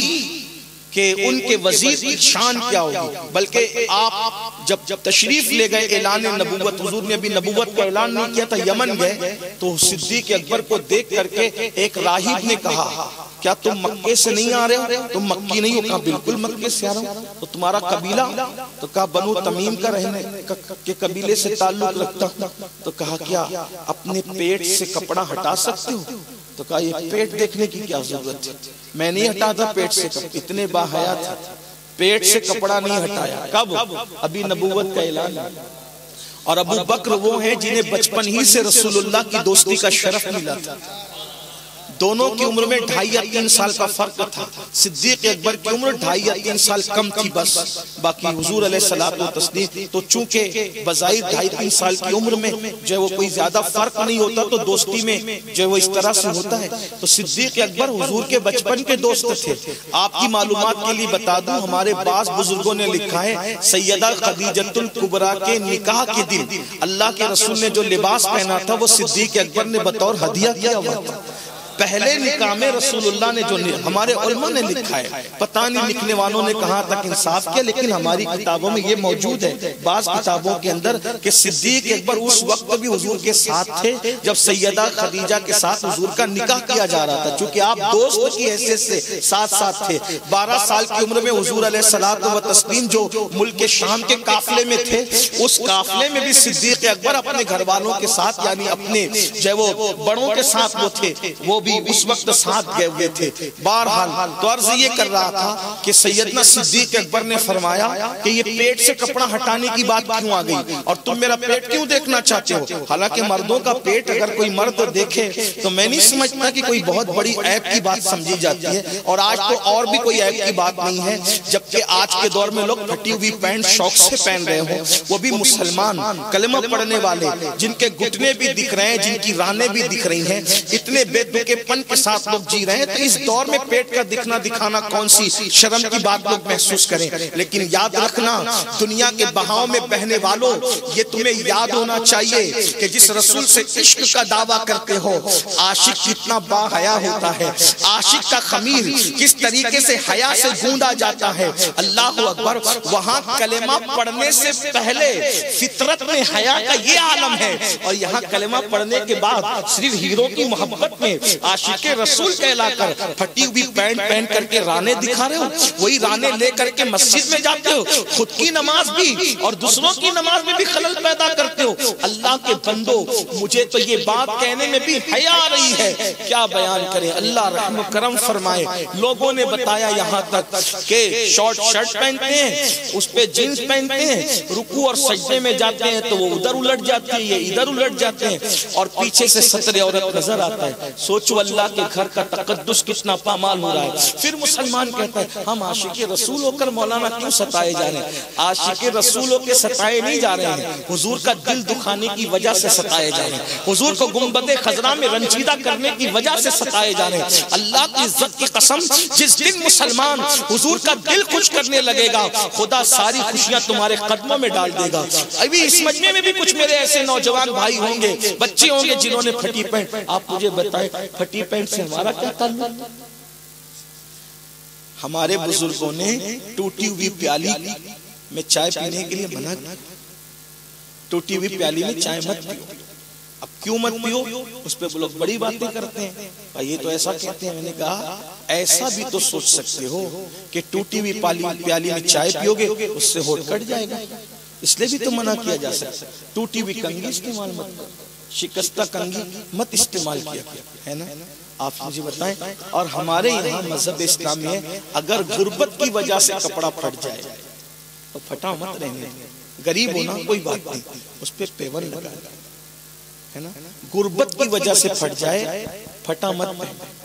S1: कि उनके वजीर की शान क्या होगी, बल्कि आप जब तशरीफ ले गए ऐलान नबूवत, हुजूर ने अभी नबूवत का ऐलान नहीं किया था, यमन गए तो सिद्दीक अकबर को देख करके एक राहिब ने कहा, क्या तुम मक्के से नहीं आ रहे हो, तुम मक्की नहीं हो? कहा बिल्कुल मक्के से आ रहा हूं। तो तुम्हारा कबीला? तो कहा बनु तमीम का रहने के कबीले से ताल्लुक रखता हूं। तो कहा क्या अपने पेट से कपड़ा हटा सकते हो? तो कहा ये पेट देखने की क्या जरूरत है, मैं नहीं हटाता पेट से कपड़ा, इतने बाहया था, पेट से कपड़ा नहीं हटाया। कब? अभी नबूवत का ऐलान। और अबू बकर वो हैं जिन्हें बचपन ही से रसूलुल्लाह की दोस्ती का शरफ मिला था। दोनों की उम्र में 2.5 या 3 साल का फर्क था। सिद्दीक अकबर की उम्र 2.5 या 3 साल कम थी बस, बाकी हुजूर अलैहिस्सलातु व तस्लीम तो चूंकि बजाहिर 2.5-3 साल की उम्र में जो वो कोई ज्यादा फर्क नहीं होता, तो दोस्ती में जो वो इस तरह से होता है। तो सिद्दीक अकबर हुजूर के बचपन के दोस्त थे। आपकी मालूमात के लिए बता दूं, हमारे बाज़ बुजुर्गों ने लिखा है सैयदा खदीजतुल कुबरा के निकाह के दिन अल्लाह के रसूल ने जो लिबास पहना था वो सिद्दीक अकबर ने बतौर हदिया किया हुआ था। पहले निकाह में रसूलुल्लाह ने जो, हमारे उलमा ने लिखा है, पता नहीं लिखने वालों ने कहां तक इंसाफ किया, लेकिन हमारी किताबों में ये मौजूद है, बाज़ किताबों के अंदर, कि सिद्दीक अकबर उस वक्त भी हुजूर के साथ थे जब सैयदा खदीजा के साथ हुजूर का निकाह किया जा रहा था। चूंकि आप दोस्त की हैसियत से साथ साथ थे। 12 साल की उम्र में हुजूर अलैहिस्सलातु व तस्लीम जो मुल्क शाम के काफिले में थे, उस काफिले में भी सिद्दीक अकबर अपने घर वालों के साथ, यानी अपने जो वो बड़ों के साथ वो थे, वो भी उस वक्त साथ गए हुए थे। बहरहाल तो अर्ज ये कर रहा था कि सैयदना सिद्दीक अकबर ने फरमाया कि ये पेट से कपड़ा हटाने की बात क्यों आ गई, और तुम मेरा पेट क्यों देखना चाहते हो? हालांकि मर्दों का पेट अगर कोई मर्द देखे तो मैं नहीं समझता कि कोई बहुत बड़ी ऐब की बात समझी जाती है, और आज तो और भी कोई ऐब की बात नहीं है। जबकि आज के दौर में लोग फटी हुई पैंट शौक से पहन रहे हो, वो भी मुसलमान कलमा पढ़ने वाले, जिनके घुटने भी दिख रहे हैं, जिनकी रानें भी दिख रही हैं, इतने बेदुकेपन के साथ लोग जी रहे हैं। तो इस दौर में पेट का दिखना दिखाना कौन सी शर्म की बात लोग महसूस करें। लेकिन याद रखना, दुनिया के बहाव में बहने वालों, ये तुम्हें याद होना चाहिए कि जिस रसूल से इश्क का दावा करते हो, आशिक कितना बाहया होता है, आशिक का खमीर किस तरीके से हया से गूंदा जाता है। अल्लाह अकबर। वहां कलेमा पढ़ने से पहले फितरत में हया का ये आलम है, और यहाँ कलेमा पढ़ने के बाद सिर्फ हीरो की मोहब्बत में आशिके रसूल कहलाकर फटी हुई पैंट पहन करके राने दिखा रहे हो। वही राने ले करके मस्जिद में जाते हो, खुद की नमाज भी और दूसरों की नमाज में भी खलल पैदा करते हो। अल्लाह के बंदो, मुझे तो ये बात कहने में भी हया आ रही है, क्या बयान करें। अल्लाह रहम करम फरमाए। लोगों ने बताया यहाँ तक कि शॉर्ट शर्ट पहनते हैं, उस पे जींस पहनते हैं, रुकू और सजदे में जाते हैं तो वो उधर उलट जाती है, ये इधर उलट जाते हैं, और पीछे से सतरे औरत नजर आता है। सोचो अल्लाह के घर का तकद्दुस कितना पामाल हो रहा है। फिर मुसलमान कहता है हम आशिके रसूल होकर मौलाना क्यों सताए जा रहे हैं? आशिके रसूल होकर सताए नहीं जा रहे हैं, हुजूर का दिल दुखाने की वजह से सताए जा रहे हैं, हुजूर को गुंबदे खजरा में रंजीदा करने की वजह से सताए जा रहे हैं। अल्लाह की इज्जत की कसम, जिस दिन मुसलमान हुजूर का दिल खुश करने लगेगा, खुदा सारी खुशियां तुम्हारे कदमों में डाल देगा। अभी इस मजमे में भी कुछ मेरे ऐसे नौजवान भाई होंगे, बच्चे होंगे, जिन्होंने फटी पैंट, आप मुझे बताएं फटी पैंट से हमारा क्या ताल्लुक? हमारे बुजुर्गों ने टूटी हुई प्याली में चाय पीने के लिए मना किया। टूटी हुई प्याली में चाय मत पियो। अब क्यों मत पियो? उस पे वो लोग बड़ी बातें करते हैं, ये तो ऐसा कहते हैं। मैंने कहा ऐसा भी तो सोच सकते हो कि टूटी हुई प्याली में चाय पियोगे उससे होठ कट जाएगा, इसलिए भी तो मना किया जा सकता है। टूटी हुई कंघी इस्तेमाल मत करो, शिकस्ता कंघी मत इस्तेमाल किया, है ना? आप मुझे बताएं। और हमारे यहाँ मजहब इस्लाम में अगर गुर्बत की वजह से कपड़ा फट जाए तो फटा मत रहने, गरीब होना कोई बात नहीं, उस पर पेवर लगा, है ना? गुर्बत की वजह से फट जाए, फटा मत पहने।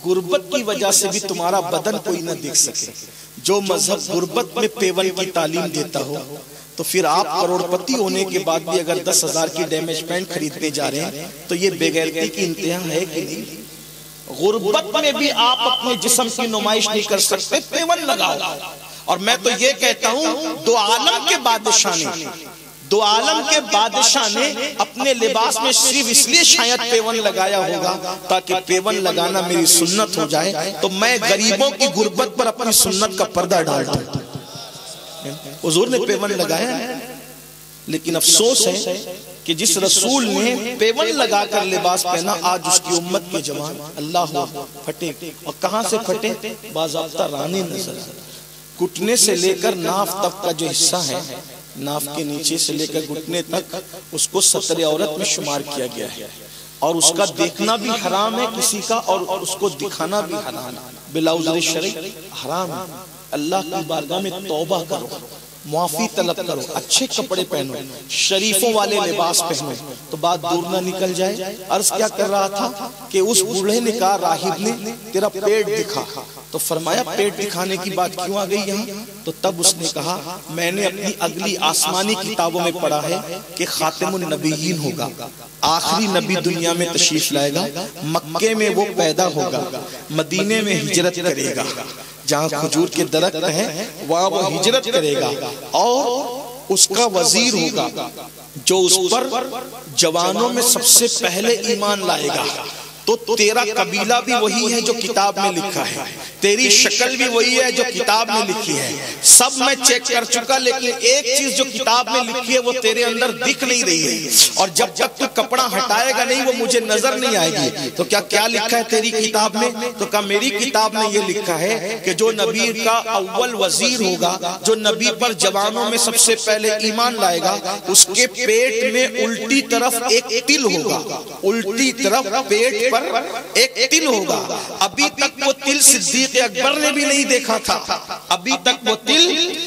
S1: गुर्बत की वजह से भी तुम्हारा बदन कोई ना देख सके। जो मजहब गुर्बत में पेवन की तालीम देता हो, तो फिर आप करोड़पति होने के बाद भी अगर 10,000 की डैमेज पैंट खरीदने जा रहे हैं तो ये बेगैरती की इंतहा है कि नहीं? गुर्बत में भी आप अपने जिस्म की नुमाइश नहीं कर सकते, पेवन लगाओ। और मैं तो ये कहता हूं, दो आलम के बादशाह ने, दो आलम के बादशाह ने अपने लिबास में सिर्फ इसलिए शायद पेवन लगाया होगा ताकि पेवन लगाना मेरी सुन्नत हो जाए, तो मैं गरीबों की गुर्बत पर अपनी सुन्नत का पर्दा डाल दूं। हुजूर ने पेवन लगाया, लेकिन अफसोस है कि जिस रसूल ने पेवन लगाकर लिबास पहना, आज उसकी उम्मत के जवान अल्लाह फटे। और कहां से फटे? बाज़ाब्ता रानी नजर, घुटने से लेकर नाफ तक का जो हिस्सा है, नाफ के नीचे से लेकर घुटने तक, उसको सतरे औरत में शुमार किया गया है। और उसका देखना भी हराम है किसी का, और उसको दिखाना भी हराम है, बिलाउज़र शरई हराम है। अल्लाह की बारगाह में तौबा करो, मुआफी तलब करो, अच्छे कपड़े पहनो, शरीफों वाले लिबास पहनो, तो बात दूर ना निकल जाए। अर्ज क्या कर रहा था कि उस बूढ़े ने कहा, राहिब ने, तेरा पेट दिखा। तो फरमाया पेट दिखाने की बात क्यों आ गई यहाँ? तो तब उसने कहा, मैंने अपनी अगली आसमानी किताबों में पढ़ा है कि खातिमुन नबीयीन होगा, आखिरी नबी दुनिया में तशरीफ लाएगा, मक्के में वो पैदा होगा, मदीने में हिजरत करेगा, जहाँ खजूर के दरख्त हैं वहाँ वो हिजरत करेगा, और उसका वजीर होगा जो उस पर जवानों में सबसे पहले ईमान लाएगा। तो तेरा कबीला भी वही है जो किताब में लिखा है, तेरी शक्ल भी वही है जो किताब में लिखी है, सब मैं चेक कर चुका, लेकिन एक चीज जो किताब में लिखी है वो तेरे अंदर दिख नहीं रही है, और जब तक तू कपड़ा हटाएगा नहीं वो मुझे नजर नहीं आएगी। तो क्या लिखा है तेरी किताब में? तो क्या मेरी किताब में ये लिखा है कि जो नबी का अव्वल वजीर होगा, जो नबी पर जवानों में सबसे पहले ईमान लाएगा, उसके पेट में उल्टी तरफ एक तिल होगा, उल्टी तरफ पेट पर एक तिल होगा। अभी तक वो तिल सिद्दीक अकबर ने भी नहीं देखा था, अभी तक वो तिल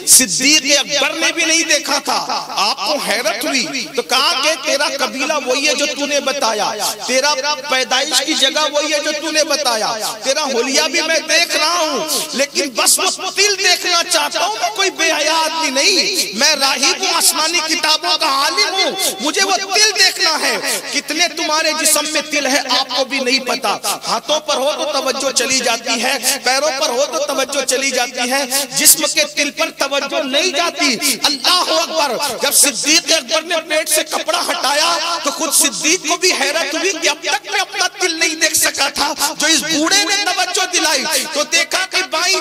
S1: सिद्दीक अकबर ने भी नहीं देखा था। आपको हैरत हुई तो कहा कि तेरा कबीला वही है जो तूने बताया, तेरा पैदाइश की जगह वही है जो तूने बताया, तेरा होलिया भी मैं देख रहा हूँ, लेकिन बस वो तिल देखना चाहता हूँ। मैं कोई बेहया आदमी नहीं, मैं राहिब हूँ, आसमानी किताबों का आलिम हूँ, मुझे वो तिल देखना है। कितने तुम्हारे जिस्म में तिल है आपको भी नहीं पता। हाथों पर हो तो तवज्जो चली जाती है, पैरों पर हो तो तवज्जो चली जाती है, जिस्म के तिल पर तवज्जो नहीं जाती। अल्लाह अकबर। जब सिद्दीक अकबर ने पेट से कपड़ा हटाया तो खुद सिद्दीक को भी हैरत हुई कि अब तक मैं अपना तिल नहीं देख सका था, जो इस बूढ़े ने तवज्जो दिलाई। तो देखा कि बाईं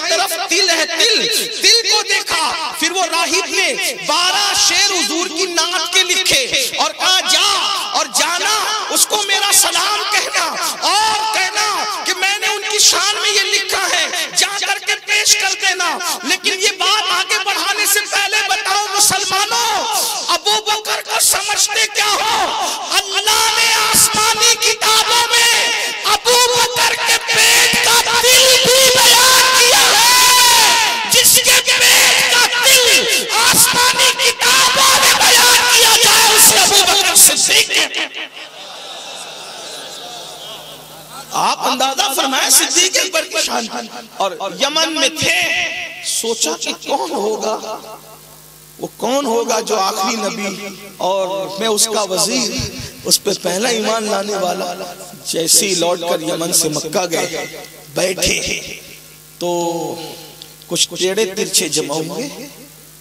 S1: तरफ तिल है, तिल को देखा। फिर वो राहिब ने 12 शेर हुजूर की नात के लिखे और कहा जा, और जाना उसको मेरा सलाम कहना और कहना कि मैंने उनकी शान में ये लिखा है, जा करके पेश कर देना। लेकिन ये बात आगे बढ़ाने से पहले बताओ मुसलमानों, अबू बकर को समझते क्या हो? अल्लाह ने आसमानी किताबों में अबू बकर के पेट का तिल भी बयान किया है। जिसके पेट का तिल आसमानी किताबों में बयान किया जाए उसे अबू बकर सिद्दीक। आप अंदाजा फरमाए सिद्दीक अकबर की शान। और यमन में थे, सोचा कि कौन होगा, वो कौन होगा जो आखिरी नबी और मैं उसका वजीर, उस पर पहला ईमान लाने वाला। जैसे ही लौटकर यमन से मक्का गए, बैठे तो कुछ टेढ़े तिरछे जमा हुए,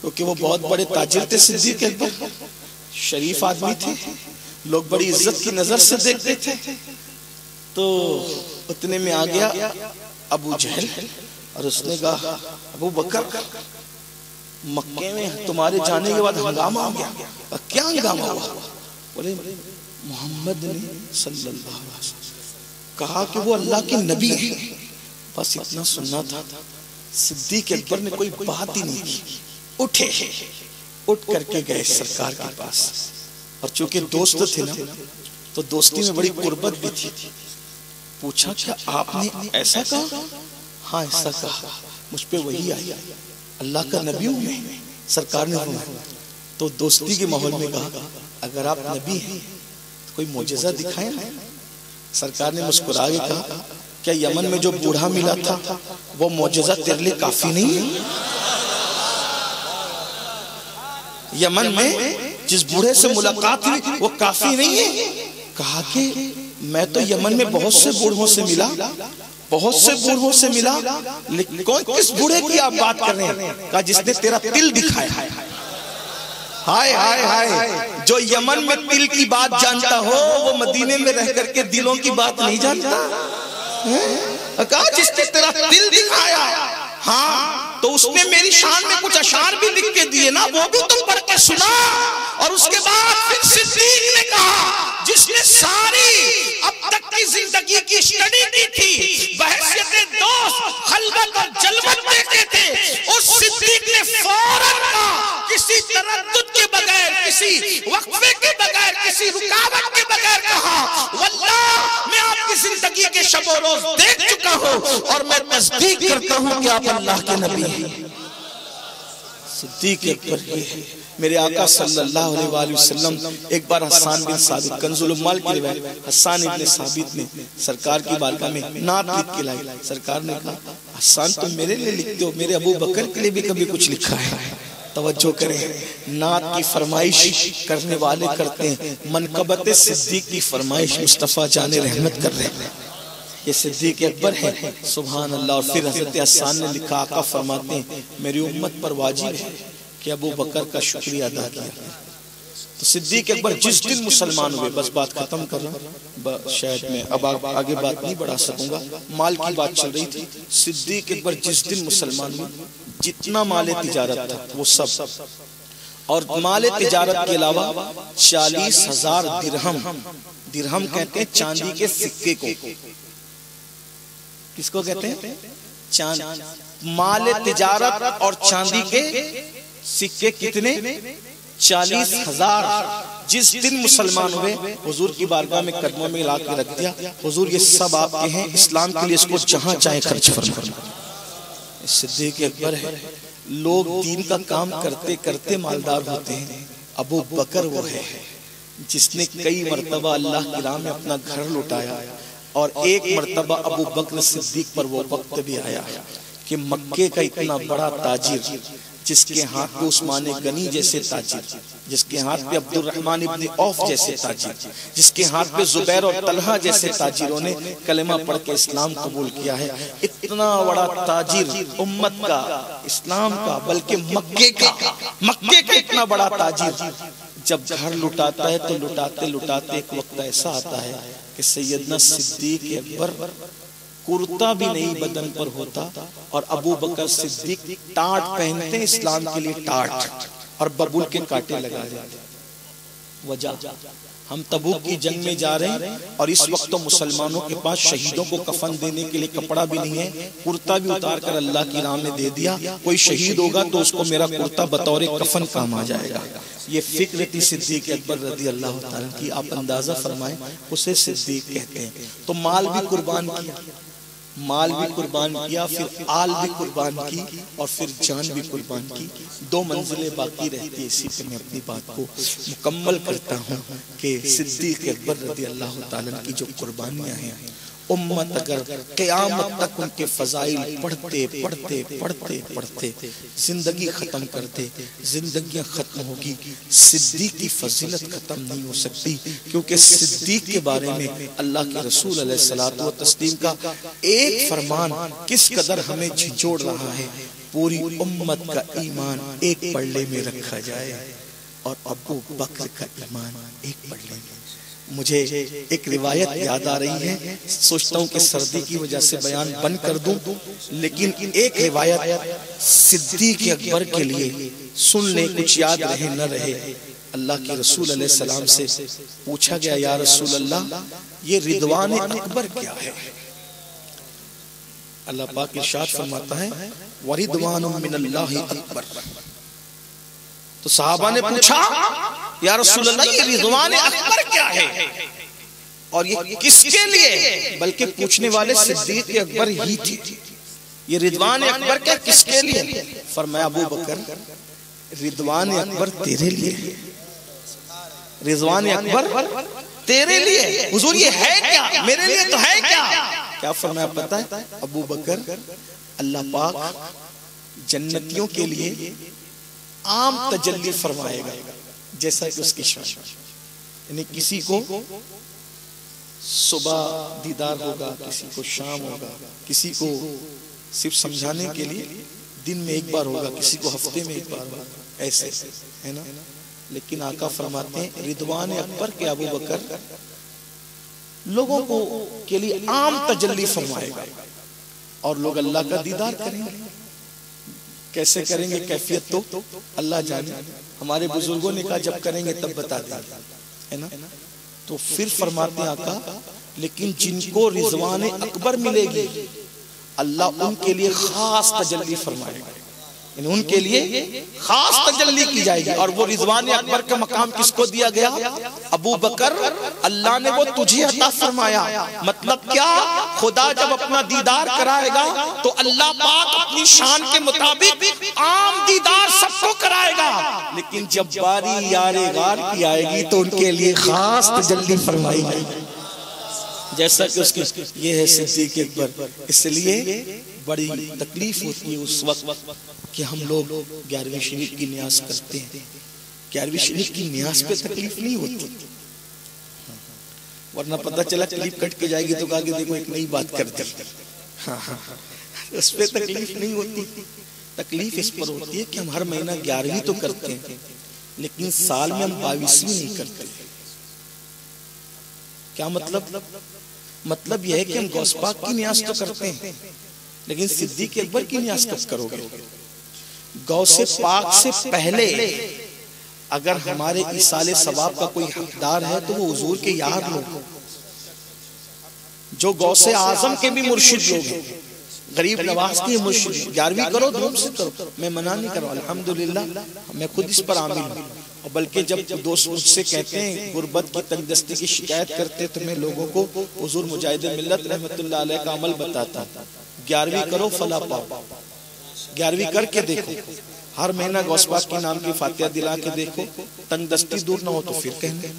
S1: क्योंकि वो बहुत बड़े ताजिर थे। सिद्दीक अकबर शरीफ आदमी थे, लोग बड़ी इज्जत की नजर से देखते थे। तो उतने में आ गया अबू जहल और उसने कहा, अबू बकर, मक्के में तुम्हारे जाने के बाद हंगामा हो गया। क्या हंगामा हुआ? बोले मोहम्मद ने सल्लल्लाहु अलैहि वसल्लम कहा कि वो अल्लाह के नबी है। बस इतना सुनना था। सिद्दीक अकबर ने कोई बात ही नहीं की, उठ करके गए सरकार के पास। और चूंकि दोस्त थे ना, तो दोस्ती में बड़ी कुर्बत भी थी। पूछा, क्या आपने ऐसा कहा? हाँ ऐसा कहा, मुझ पे वही आई, अल्लाह का नबी हूं मैं। सरकार ने फरमाया, तो दोस्ती के माहौल में कहा, अगर आप नबी हैं तो कोई मोजज़ा दिखाएं ना। सरकार ने मुस्कुरा के कहा, क्या यमन में जो बूढ़ा मिला था वो मोजज़ा तेरे लिए काफी नहीं है? यमन में जिस बूढ़े से मुलाकात हुई वो काफी नहीं है? कहा कि मैं तो यमन में बहुत से बूढ़ों से मिला, लेकिन किस बूढ़े की आप बात कर रहे हैं? कहा जिसने तेरा तिल दिखाया। हाय हाय हाय, जो यमन में दिल की बात जानता हो वो मदीने में रह करके दिलों की बात नहीं जानता। कहा जिसने तेरा दिल दिखाया, हाँ तो उसने मेरी शान में कुछ अशार भी लिख के दिए ना, वो भी तुम पढ़ के सुना। और उसके बाद फिर सिद्दीक ने कहा जिसने सारी अब तक की जिंदगी की स्टडी की थी, बहसियत दोस्त खलवत और जलवत देखे थे, उस सिद्दीक ने फौरन कहा किसी तरद्दुद के बगैर, किसी वक्फे के बगैर, किसी रुकावट के बगैर कहा वल्लाह मैं आपकी जिंदगी के शब रोज देख चुका हूं और मैं तस्दीक करता हूं कि आप अल्लाह के नबी हैं। सिद्दीक अकबर ये मेरे आका सल्लल्लाहु अलैहि वसल्लम एक बार हस्सान बिन साबित, कंजुल उम्माल की रिवायत, हस्सान इब्न साबित ने सरकार की बारगाह में नात लिख के लाई। सरकार ने कहा हस्सान तुम मेरे लिए लिखते हो, मेरे अबू बकर के लिए भी कभी कुछ लिखा है? तवज्जो करें, नात की फरमाइश करने वाले करते हैं, मनकबत सिद्दीक की फरमाइश मुस्तफा जाने रहमत कर रहे हैं। ये सिद्दीक अकबर है, सुभान अल्लाह। और फिर हजरत हस्सान ने लिखा, आका फरमाते हैं मेरी उम्मत पर वाजिब है कि अबू बकर का शुक्रिया अदा किया। तो सिद्दीक अकबर जिस दिन मुसलमान हुए, बस बात खत्म कर रहा हूँ, शायद मैं अब आगे बात नहीं बढ़ा सकूंगा, माल की बात चल रही थी। सिद्दीक अकबर जिस दिन मुसलमान हुए, जितना माल तिजारत था वो सब, और माल तिजारत के अलावा 40,000 दिरहम, दिरहम कहते हैं चांदी के सिक्के को, किसको कहते हैं? चांद। माल तिजारत और चांदी के सिक्के कितने? 40,000। जिस दिन मुसलमान हुए हुजूर की बारगाह में कदमों में ला के रख दिया, हुजूर ये सब आपके हैं, इस्लाम के लिए इसको जहां चाहे खर्च फरमाना। सिद्दीक अकबर है। लोग दीन का काम करते करते मालदार होते हैं, अबू बकर वो है जिसने कई मर्तबा अल्लाह की राह में अपना घर लुटाया। और एक मर्तबा अबू बकर सिद्दीक पर वो वक्त भी आया कि मक्के का इतना बड़ा ताजिर, जिसके हाथ पे उस्मान गनी जैसे ताजिर, जिसके हाथ पे अब्दुल रहमान इब्न औफ जैसे ताजिर, जिसके हाथ पे जुबैर और तलहा जैसे ताजिरों ने कलेमा पढ़ के इस्लाम कबूल किया है, इतना बड़ा ताजिर उम्मत का, इस्लाम का, बल्कि मक्के का इतना बड़ा ताजिर जब घर लुटाता है तो लुटाते लुटाते एक वक्त ऐसा आता है कि सैयदना सिद्दीक अकबर कुर्ता भी नहीं बदन पर होता और अबू बकर सिद्दीक टाट पहनते हैं इस्लाम के लिए, टाट और बबूल के कांटे लगा देते। वजह हम तबूक की जंग में जा रहे हैं और इस वक्त तो मुसलमानों के पास शहीदों को कफन देने के लिए कपड़ा भी नहीं है, कुर्ता भी उतार कर अल्लाह की राह में दे दिया। कोई शहीद होगा तो उसको मेरा कुर्ता बतौर कफन काम आ जाएगा। ये फिक्र थी सिद्दीक अकबर रज़ी अल्लाह ताला की। आप अंदाजा फरमाएं, उसे सिद्दीक कहते हैं। तो माल भी कुर्बान किया, माल भी कुर्बान किया, फिर आल भी कुर्बान की और फिर जान भी कुर्बान की। 2 मंजिलें बाकी रहती है, इसी पे मैं अपनी बात को मुकम्मल करता हूँ कि सिद्दीक अकबर रज़ी अल्लाह ताला की जो कुर्बानियाँ हैं, उम्मत अगर क़यामत तक उनके फज़ाइल पढ़ते पढ़ते पढ़ते पढ़ते जिंदगी खत्म कर दे, जिंदगियां खत्म होगी, सिद्दीक की फजीलत खत्म नहीं हो सकती। क्योंकि सिद्दीक के बारे में अल्लाह के रसूल अलैहिस्सलातु व तस्लीम का एक फरमान किस कदर हमें झिझोड़ रहा है, पूरी उम्मत का ईमान एक पल्ले में रखा जाए और अबू बकर का ईमान एक पल्ले में। मुझे एक रिवायत याद आ रही है, सोचता हूँ कि सर्दी की वजह से बयान बंद कर दूं, लेकिन एक रिवायत सिद्दीक अकबर के लिए सुन ले, कुछ याद रहे न रहे। अल्लाह के रसूल अलैहिस्सलाम से पूछा गया, या रसूल अल्लाह ये रिदवान अकबर क्या है? अल्लाह पाक इरशाद फरमाता है, वरिदवानुम मिनल्लाहि अकबर। तो सहाबा ने पूछा, या रसूल अल्लाह ये रिदवान अकबर क्या है और ये किसके लिए? बल्कि पूछने वाले सिद्दीक अकबर ही थे। ये रिदवान अकबर क्या किसके लिए? फरमाया, अबू बकर रिदवान अकबर तेरे लिए, रिदवान अकबर तेरे लिए। हुजूर ये है क्या? मेरे लिए तो है क्या? क्या फरमाया पता है? अबू बकर अल्लाह पाक जन्नतियों के लिए आम तजल्ली फरमाएगा जैसा कि उसकी शान, यानी किसी को सुबह दीदार होगा, किसी को शाम होगा, किसी को सिर्फ समझाने के लिए दिन में एक बार होगा, किसी को हफ्ते में एक बार होगा, ऐसे है ना। लेकिन आका फरमाते हैं रिदवान अकबर के अबू बकर लोगों को के लिए आम तजल्ली फरमाएगा और लोग अल्लाह का दीदार करेंगे। कैसे करेंगे कैफियत तो अल्लाह जाने। हमारे बुजुर्गों ने कहा जब करेंगे तब बता देंगे, है ना। तो फिर फरमाते आका लेकिन जिनको रिजवान अकबर मिलेगी अल्लाह उनके लिए खास तजल्ली फरमाएगा, उनके लिए खास तजल्ली की जाएगी। और वो रिजवान अकबर का मकाम किसको दिया गया? अबू बकर, अल्लाह ने वो तुझे अता फरमाया। मतलब क्या? खुदा जब अपना दीदार कराएगा तो अल्लाह पाक अपनी शान के मुताबिक आम दीदार सबको कराएगा, लेकिन जब बारी यारे गार की आएगी तो उनके लिए खास तजल्ली फरमाई जाएगी। जैसा कि उसकी ये है सिद्दीक अकबर। इसलिए बड़ी तकलीफ होती है उस वक्त कि हम लोग 11वीं शरीफ की न्यास करते हैं। 11वीं शरीफ की न्यास पे तकलीफ नहीं होती, वरना पता चला क्लिप कट के जाएगी तो आगे देखो एक नई बात करते हैं। उस पे तकलीफ नहीं होती। तकलीफ इस पर होती है कि हम हर महीना 11वीं तो करते हैं लेकिन साल में हम 22वीं नहीं करते। क्या मतलब? मतलब यह है कि हम गौस पाक की न्यास तो करते हैं लेकिन सिद्दीक अकबर की न्यास कब करोगे? गौसे पाक से पहले अगर हमारे इसाले सवाब का कोई हकदार है तो वो हुजूर के यार लोग, जो गौसे आजम के भी मुर्शिद लोग हैं, गरीब नवाज के मुर्शिद। 11वीं करो, धूम से करो, मैं मना नहीं कर रहा, अल्हम्दुलिल्लाह मैं खुद इस पर आमिल हूँ। और बल्कि जब दोस्त मुझसे कहते हैं गुर्बत की तंगदस्ती की शिकायत करते तो मैं लोगों को हुजूर मुजाहिद मिल्लत रहमतुल्लाह अलैह का अमल बताता। 11वीं करो फला पाओ, 11वीं करके देखो, हर महीना गौस पाक के नाम की फातिहा दिला के देखो, तंगदस्ती दूर ना हो तो फिर कहेंगे।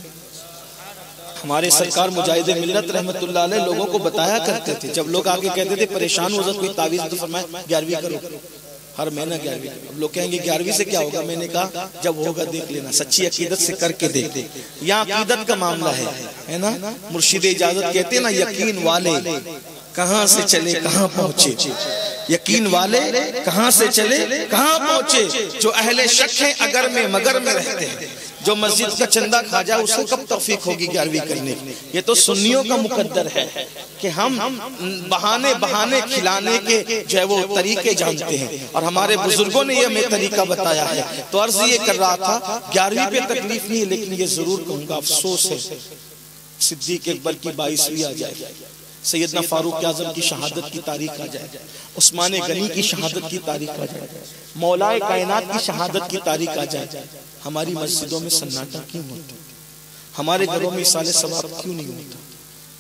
S1: हमारे सरकार मुजाहिद मिल्लत रहमतुल्लाह अलैह लोगों को बताया करते थे, जब लोग आगे कहते थे परेशान हो जाए कोई तावीज़ तो फरमाए 11वीं करो, हर महीना 11वीं। अब लोग कहेंगे 11वीं से क्या होगा? मैंने कहा जब होगा देख लेना, सच्ची अकीदत से करके देख। यहाँ अकीदत का मामला है ना। मुर्शिद इजाजत कहते हैं ना, यकीन वाले कहाँ से चले कहाँ पहुंचे, यकीन वाले कहाँ से चले कहाँ पहुंचे। जो अहले शक हैं अगर में मगर में रहते हैं, जो मस्जिद का चंदा खा जाए उसको कब तौफीक होगी 11वीं करने की? ये तो सुन्नियों का मुकद्दर है कि हम बहाने बहाने खिलाने के जो है वो तरीके जानते हैं और हमारे बुजुर्गों ने ये हमें तरीका बताया है। तो अर्ज ये कर रहा था 11वीं पे तकलीफ नहीं है, लेकिन ये जरूर कहूंगा अफसोस है सिद्दीक अकबर की 22वीं आ जाए, सैयदना फारूक आजम की शहादत की तारीख आ जाए, उस्मान गनी की शहादत की तारीख आ जाए, मौलाए कायनात की शहादत की तारीख आ जाए, हमारी मस्जिदों में सन्नाटा क्यों होता? हमारे घरों में इसाले सवाब क्यों नहीं होता?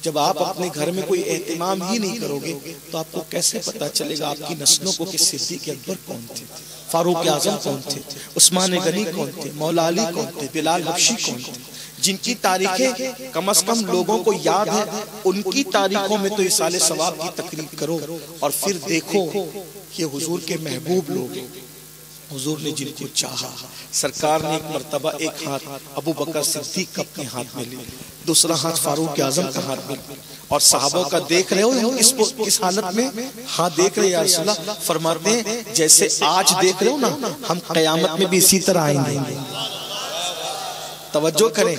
S1: जब आप अपने घर में कोई एहतिमाम ही नहीं करोगे तो आपको कैसे पता चलेगा आपकी नस्लों को कि सिद्दीक अकबर कौन थे, फारूक आजम कौन थे, उस्मान गनी कौन थे, मौला अली कौन थे, बिलाल हबशी कौन थे, जिनकी तारीखें कम से कम लोगों को याद है। उनकी तारीखों में तो इसाले सवाब की तकरीब करो और फिर देखो ये हुजूर के महबूब लोग हैं, हुजूर ने जिनको चाहा। सरकार ने एक मर्तबा एक हाथ अबू बकर सिद्दीक का अपने हाथ में लिया, दूसरा हाथ फारूक आजम का हाथ में, और सहाबों का देख रहे हो इस हालत में हाथ देख रहे या रसूल अल्लाह, फरमाते हैं जैसे आज देख रहे हो ना, हम क़यामत में भी इसी तरह आएंगे। तवज्जो करें,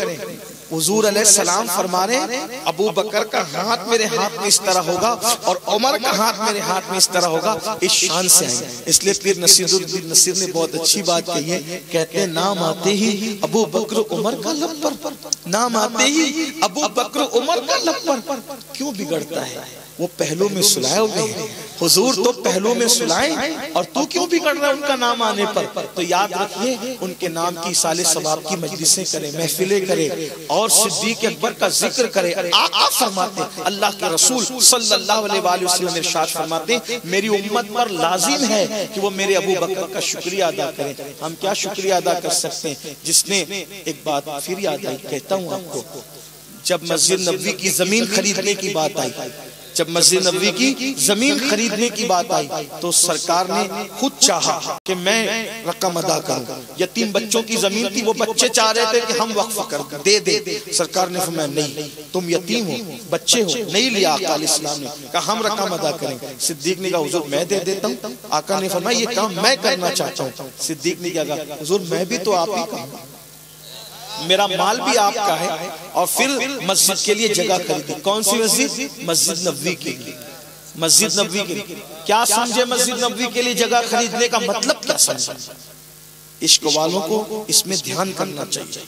S1: हुजूर अलैहिस्सलाम फरमा रहे अबू बकर का हाथ मेरे हाथ में इस तरह होगा और उमर का हाथ मेरे हाथ में इस तरह होगा, इस शान से आएंगे। इसलिए पीर नसीरुद्दीन नसीर ने बहुत अच्छी बात कही है, कहते हैं नाम आते ही अबू बकर उमर का लब पर, नाम आते ही अबू बकर उमर का लब पर। क्यों बिगड़ता है? वो पहलू में सुलाए हुए हैं, हुजूर तो पहलू में सुलाए और तू क्यों बिगड़ रहा है उनका नाम आने पर? तो याद रखिए उनके नाम की साले सवाब की मजलिसें करें, महफिलें करें और सिद्दीक अकबर का जिक्र करें। आका फरमाते, अल्लाह के रसूल सल्लल्लाहु अलैहि वसल्लम इरशाद फरमाते, मेरी उम्मत पर लाजिम है कि वो मेरे अबू बकर का शुक्रिया अदा करें। हम क्या शुक्रिया अदा कर सकते हैं? जिसने, एक बात फिर याद आई, कहता हूँ आपको, जब मस्जिद नबवी की जमीन खरीदने की बात आई, जब मस्जिद नबवी की जमीन खरीदने की बात आई तो सरकार ने खुद चाहा कि मैं रकम अदा करूं। यतीम बच्चों की जमीन थी, वो बच्चे चाह रहे थे कि हम वक्फ कर दे। सरकार ने फरमाया नहीं, तुम यतीम हो, बच्चे हो, नहीं लिया। आका अलैहिस्सलाम ने कहा हम रकम अदा करें। सिद्दीक ने कहा हुजूर मैं दे देता हूँ। आका ने फरमाया ये काम मैं करना चाहता हूँ। सिद्दीक ने कहा हुजूर मैं भी तो आप ही कहूँगा, मेरा माल भी आपका है, और फिर मस्जिद के लिए जगह खरीदी। कौन सी मस्जिद? मस्जिद नबवी के लिए। मस्जिद नबवी के लिए क्या समझे? मस्जिद नबवी के लिए जगह खरीदने का मतलब क्या समझे? इश्क वालों को इसमें ध्यान करना चाहिए।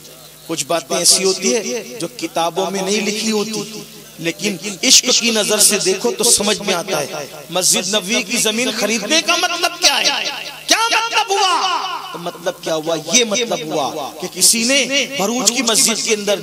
S1: कुछ बातें ऐसी होती है जो किताबों में नहीं लिखी होती, लेकिन इश्क की नजर से देखो तो समझ में आता है। मस्जिद नबवी की जमीन खरीदने का मतलब क्या है? क्या मतलब हुआ? तो मतलब क्या हुआ? ये मतलब हुआ कि किसी ने भरूच की मस्जिद के अंदर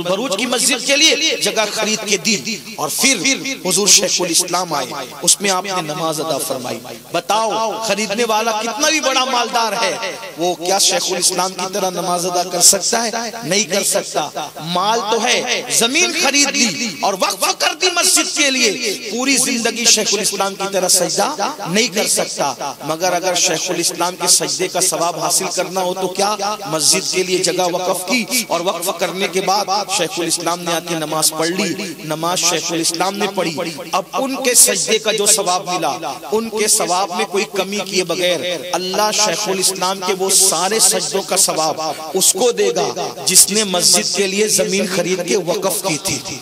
S1: भरूच की मस्जिद के लिए जगह खरीद के दी, और फिर हुजूर शेखुल इस्लाम आए, उसमें आपने नमाज अदा फरमाई। बताओ, खरीदने वाला कितना भी बड़ा मालदार है, वो क्या शेखुल इस्लाम की तरह नमाज अदा कर सकता है? नहीं कर सकता। माल तो है, जमीन खरीद ली और वक्फ कर दी मस्जिद के लिए, पूरी जिंदगी शेखुल इस्लाम की तरह सजदा नहीं कर सकता। मगर अगर शेखुल इस्लाम के सजदे का सवाब हासिल करना हो तो क्या? मस्जिद के लिए जगह वक्फ की, और वक्फ करने के बाद शेखुल इस्लाम ने आके नमाज पढ़ ली। नमाज शेखुल इस्लाम ने पढ़ी, अब उनके सजदे का जो सवाब मिला, उनके सवाब में कोई कमी किए बगैर अल्लाह शेखुल इस्लाम के वो सारे सजदों का सवाब उसको देगा जिसने मस्जिद के लिए जमीन खरीद के वक्फ की थी।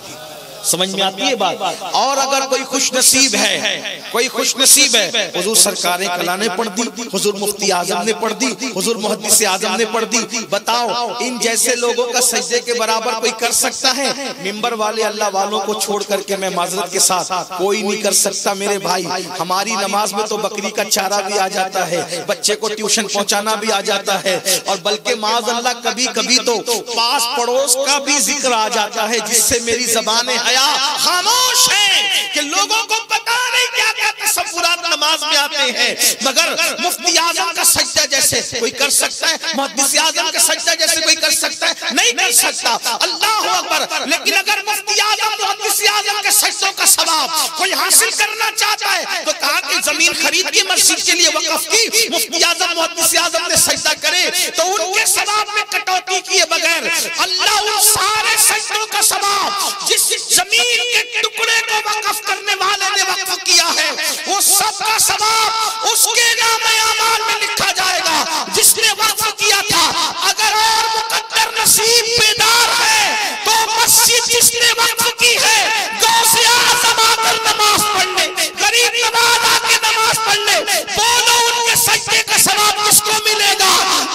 S1: समझ में आती है बात? और अगर कोई खुश नसीब है, कोई खुश नसीब है, हुजूर सरकारे कला ने पढ़ दी, हुजूर मुफ्ती आजम ने पढ़ दी, हुजूर मुहद्दिस आजम ने पढ़ दी। बताओ, इन जैसे लोगों का सजदे के बराबर कोई कर सकता है? मिंबर वाले अल्लाह वालों को छोड़ करके मैं माजरत के साथ कोई नहीं कर सकता मेरे भाई। हमारी नमाज में तो बकरी का चारा भी आ जाता है, बच्चे को ट्यूशन पहुंचाना भी आ जाता है, और बल्कि माज अल्लाह कभी कभी तो पास पड़ोस का भी जिक्र आ जाता है, जिससे मेरी ज़बान खामोश है कि लोगों को पता नहीं क्या क्या तसव्वुरात नमाज में आते हैं। मगर मुफ्ती आजम का सजदा जैसे कोई कर सकता है, मुहद्दिस आजम का सजदा जैसे कोई कर सकता है? नहीं कर सकता। अल्लाह अकबर। लेकिन अगर मुफ्ती आजम मुहद्दिस आजम के सजदों का सवाब कोई हासिल करना चाहता है तो कहा कि जमीन खरीद के मस्जिद के लिए वक्फ की, मुफ्ती आजम मुहद्दिस आजम ने सजदा करे तो उनके सवाब में कटौती किए बगैर अल्लाह उन सारे सजदों का सवाब जिस जमीन के टुकड़े को वक्फ करने वाले ने वक्फ किया है, वो सब का सवाब उसके नामे आमाल में लिखा जाएगा जिसने वक्फ किया था। अगर और मुकद्दर नसीब बेदार है तो मस्जिद जिसने वक्फ की है, गौसे आज़म आकर नमाज पढ़ने, गरीब नवाज आके नमाज पढ़ने, बोलो उनके सजदे का सवाब किसको मिलेगा?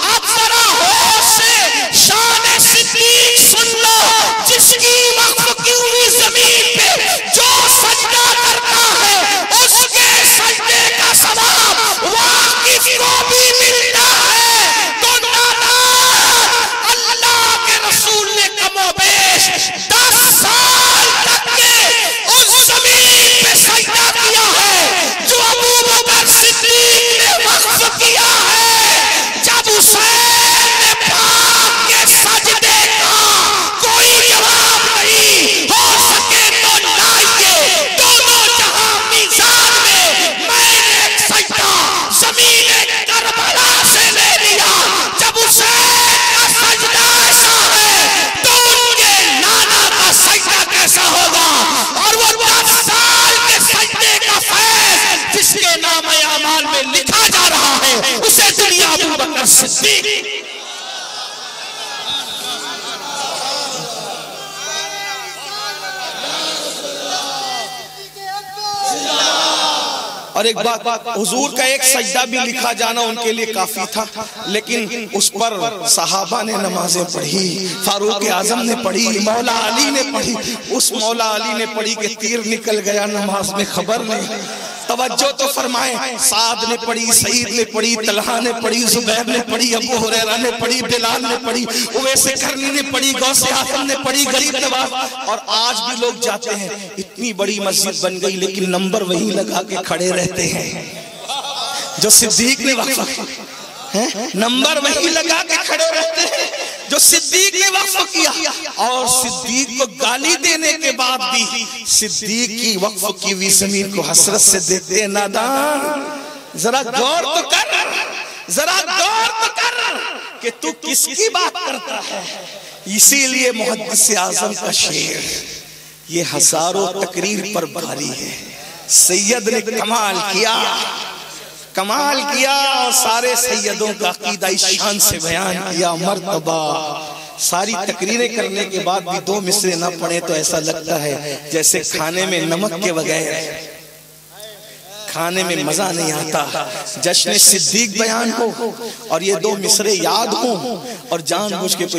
S1: अब जरा होश से शान सिद्दीक सुन लो, जिसकी वक्फ की हुई जमीन पे जो सजदा करता है उसके सजदे का सवाब वाकिफ को भी मिलता है। तो नाना अल्लाह के रसूल ने कमोबेश 10 साल तक के उस जमीन पे सजदा किया है जो अबू बकर सिद्दीक ने वक्फ किया है। जब हुसैन ने पाक के सजदे का कोई जवाब नहीं हो सके तो लाइए दोनों जहां मीज़ान में मैंने एक सजदा ज़मीन करबला से ले लिया। जब हुसैन का सजदा ऐसा है तो उनके नाना का सजदा कैसा होगा? और वो 10 साल के सजदे का फैज़ जिसके नाम आमाल में लिखा जा रहा है उसे दुनिया अबू बकर सिद्दीक। और एक बात, हुजूर का एक सजदा भी लिखा जाना उनके लिए काफी था, लेकिन उस पर सहाबा ने नमाजें पढ़ी, फारूक आजम ने पढ़ी, मौला अली ने पढ़ी। उस मौला अली ने पढ़ी कि तीर निकल गया नमाज में खबर नहीं। तवज्जो तो फरमाए, साद ने पढ़ी, सईद ने पढ़ी, तलहा ने पढ़ी, जुबैर ने पढ़ी, अबू हुरैरा ने पढ़ी, बिलाल ने पढ़ी, उवैसे करनी ने पढ़ी, गौसे आजम ने पढ़ी, गरीब नवाज। और आज भी लोग जाते हैं, इतनी बड़ी मस्जिद बन गई लेकिन नंबर वही लगा के खड़े रहते हैं जो सिद्दीक ने वक्फ है, नंबर वही लगा के खड़े रहते हैं जो सिद्दीक ने वक्फ किया। और सिद्दीक को गाली देने के बाद भी सिद्दीक की वक्फ की हुई जमीन को हसरत से देखते हैं। नादान, जरा गौर तो कर, जरा गौर तो कर कि तू किसकी बात करता है। इसीलिए मुहद्दिस आजम का शेर ये हजारों तकरीर पर भारी है। सैयद ने कमाल किया, कमाल किया और सारे सैयदों का अकीदा इस शान से बयान किया। मर्तबा
S3: सारी तकरीरें करने के बाद भी 2 मिसरे ना पढ़े तो ऐसा लगता है जैसे खाने में नमक के बगैर खाने में मजा नहीं आता। जश्न सिद्दीक बयान हो और ये 2 मिसरे याद हो और जानबूझ के कोई